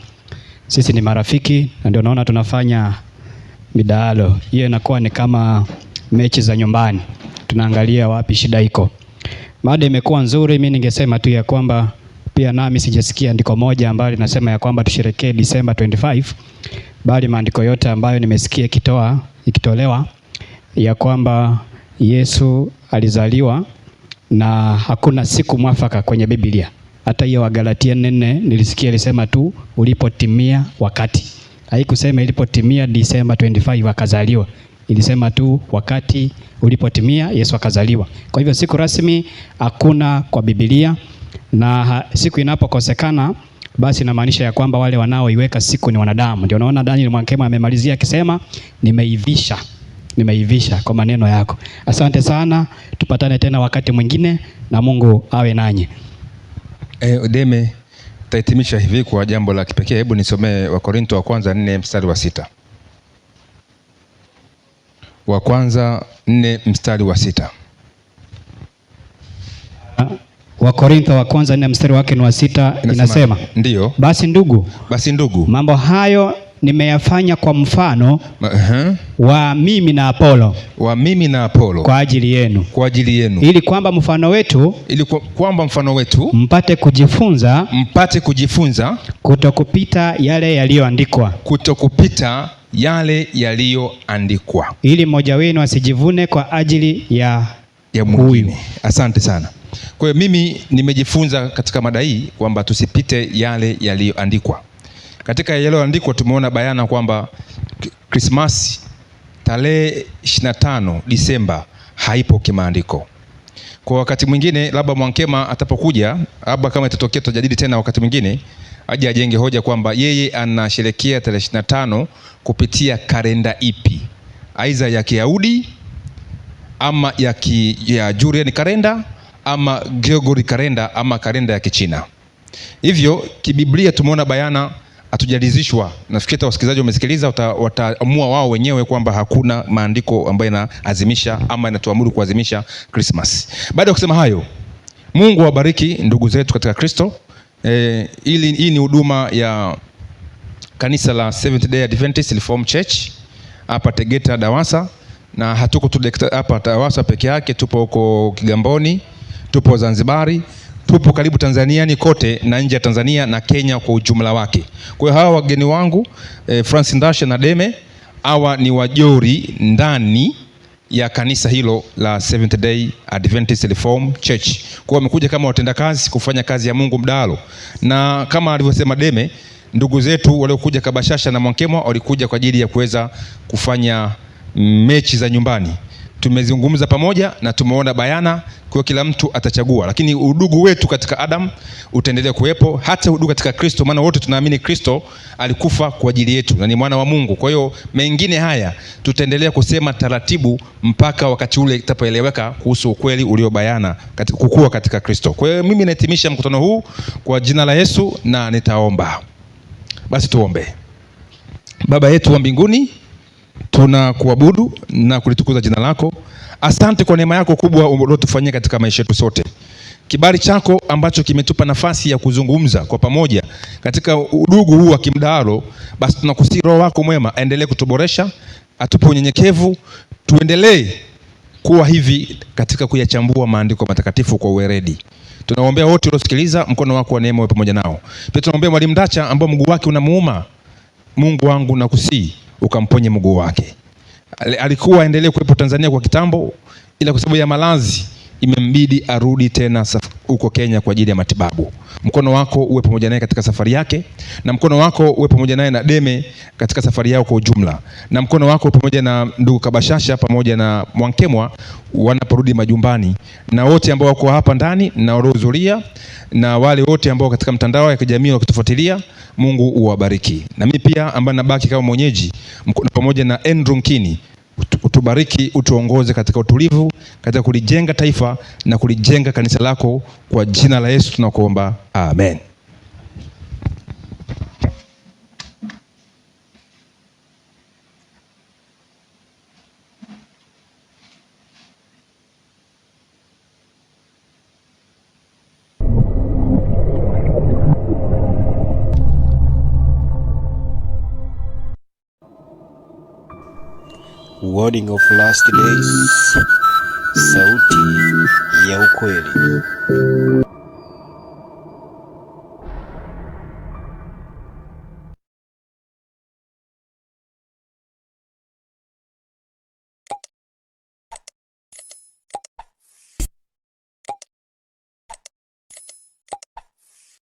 sisi ni marafiki, na ndio naona tunafanya midahalo hiyo. Inakuwa ni kama mechi za nyumbani, tunaangalia wapi shida iko. Mada imekuwa nzuri. Mimi ningesema tu ya kwamba pia nami sijasikia andiko moja ambalo linasema ya kwamba tusherekee Disemba 25, bali maandiko yote ambayo nimesikia ikitolewa ya kwamba Yesu alizaliwa, na hakuna siku mwafaka kwenye Biblia. Hata hiyo Wagalatia 4 nilisikia ilisema tu ulipotimia wakati. Haikusema ilipotimia Disemba 25 akazaliwa. Ilisema tu wakati ulipotimia Yesu akazaliwa. Kwa hivyo siku rasmi hakuna kwa Biblia, na siku inapokosekana basi inamaanisha ya kwamba wale wanaoiweka siku ni wanadamu. Ndio naona Daniel Mwankema amemalizia akisema nimeivisha kwa maneno yako. Asante sana, tupatane tena wakati mwingine na Mungu awe nanyi.
Deme, tahitimisha hivi kwa jambo la kipekee. Hebu nisomee Wakorintho wa kwanza 4 mstari wa 6. Wa kwanza 4 mstari wa 6.
Wakorintho wa kwanza 4 mstari wake ni wa 6, inasema
ndio,
basi ndugu, mambo hayo nimeyafanya kwa mfano wa mimi na Apolo kwa ajili yenu, ili kwamba mfano wetu mpate kujifunza kutokupita yale yaliyoandikwa, ili mmoja wenu asijivune kwa ajili ya huyu.
Asante sana. Kwa hiyo mimi nimejifunza katika mada hii kwamba tusipite yale yaliyoandikwa. Katika yaliyoandikwa tumeona bayana kwamba Krismasi tarehe 25 Disemba haipo kimaandiko. Kwa wakati mwingine labda Mwankema atapokuja, labda kama itatokea tutajadili tena wakati mwingine, aje ajenge hoja kwamba yeye anasherehekea tarehe 25 kupitia kalenda ipi, aidha ya Kiyahudi ama ya Julian kalenda ama Gregorian kalenda ama kalenda ya Kichina. Hivyo kibiblia tumeona bayana, hatujalizishwa. Nafikiri hata wasikilizaji wamesikiliza, wataamua wao wenyewe kwamba hakuna maandiko ambayo yanaazimisha ama yanatuamuru kuazimisha Christmas. Baada ya kusema hayo, Mungu awabariki ndugu zetu katika Kristo. Hii ni huduma ya kanisa la Seventh Day Adventist Reformed Church hapa Tegeta Dawasa, na hatuko tu hapa Dawasa peke yake, tupo huko Kigamboni, tupo Zanzibari, tupo karibu Tanzania kote na nje ya Tanzania na Kenya kwa ujumla wake. Kwa hiyo hawa wageni wangu Francis Ndasha na Deme, hawa ni wajori ndani ya kanisa hilo la Seventh Day Adventist Reformed Church. Kwa hiyo wamekuja kama watendakazi kufanya kazi ya Mungu mdalo, na kama alivyosema Deme, ndugu zetu waliokuja Kabashasha na Mwankemwa walikuja kwa ajili ya kuweza kufanya mechi za nyumbani. Tumezungumza pamoja na tumeona bayana, kwa kila mtu atachagua, lakini udugu wetu katika Adam utaendelea kuwepo, hata udugu katika Kristo, maana wote tunaamini Kristo alikufa kwa ajili yetu na ni mwana wa Mungu. Kwa hiyo mengine haya tutaendelea kusema taratibu mpaka wakati ule itapoeleweka kuhusu ukweli uliobayana katika kukua katika Kristo. Kwa hiyo mimi nahitimisha mkutano huu kwa jina la Yesu na nitaomba. Basi tuombe. Baba yetu wa mbinguni, tunakuabudu na kulitukuza jina lako. Asante kwa neema yako kubwa uliyotufanyia katika maisha yetu sote. Kibali chako ambacho kimetupa nafasi ya kuzungumza kwa pamoja katika udugu huu wa kimdaro, basi tunakusihi Roho wako mwema aendelee kutuboresha, atupe unyenyekevu, tuendelee kuwa hivi katika kuyachambua maandiko matakatifu kwa uweredi. Tunaombea wote waliosikiliza, mkono wako wa neema uwe pamoja nao. Pia tunaombea Mwalimu Ndacha ambao mguu wake unamuuma. Mungu wangu nakusihi ukamponye mguu wake. Alikuwa aendelee kuwepo Tanzania kwa kitambo, ila kwa sababu ya malazi imembidi arudi tena huko Kenya kwa ajili ya matibabu. Mkono wako uwe pamoja naye katika safari yake, na mkono wako uwe pamoja naye na Deme katika safari yao kwa ujumla, na mkono wako pamoja na ndugu Kabashasha pamoja na Mwankemwa wanaporudi majumbani, na wote ambao wako hapa ndani na waliohudhuria na wale wote ambao katika mtandao ya kijamii wakitufuatilia. Mungu uwabariki. Na mimi pia ambaye nabaki kama mwenyeji pamoja na Andrew Nkini, utubariki, utuongoze katika utulivu, katika kulijenga taifa na kulijenga kanisa lako, kwa jina la Yesu tunakuomba, amen.
Wording of Last Days, sauti ya ukweli.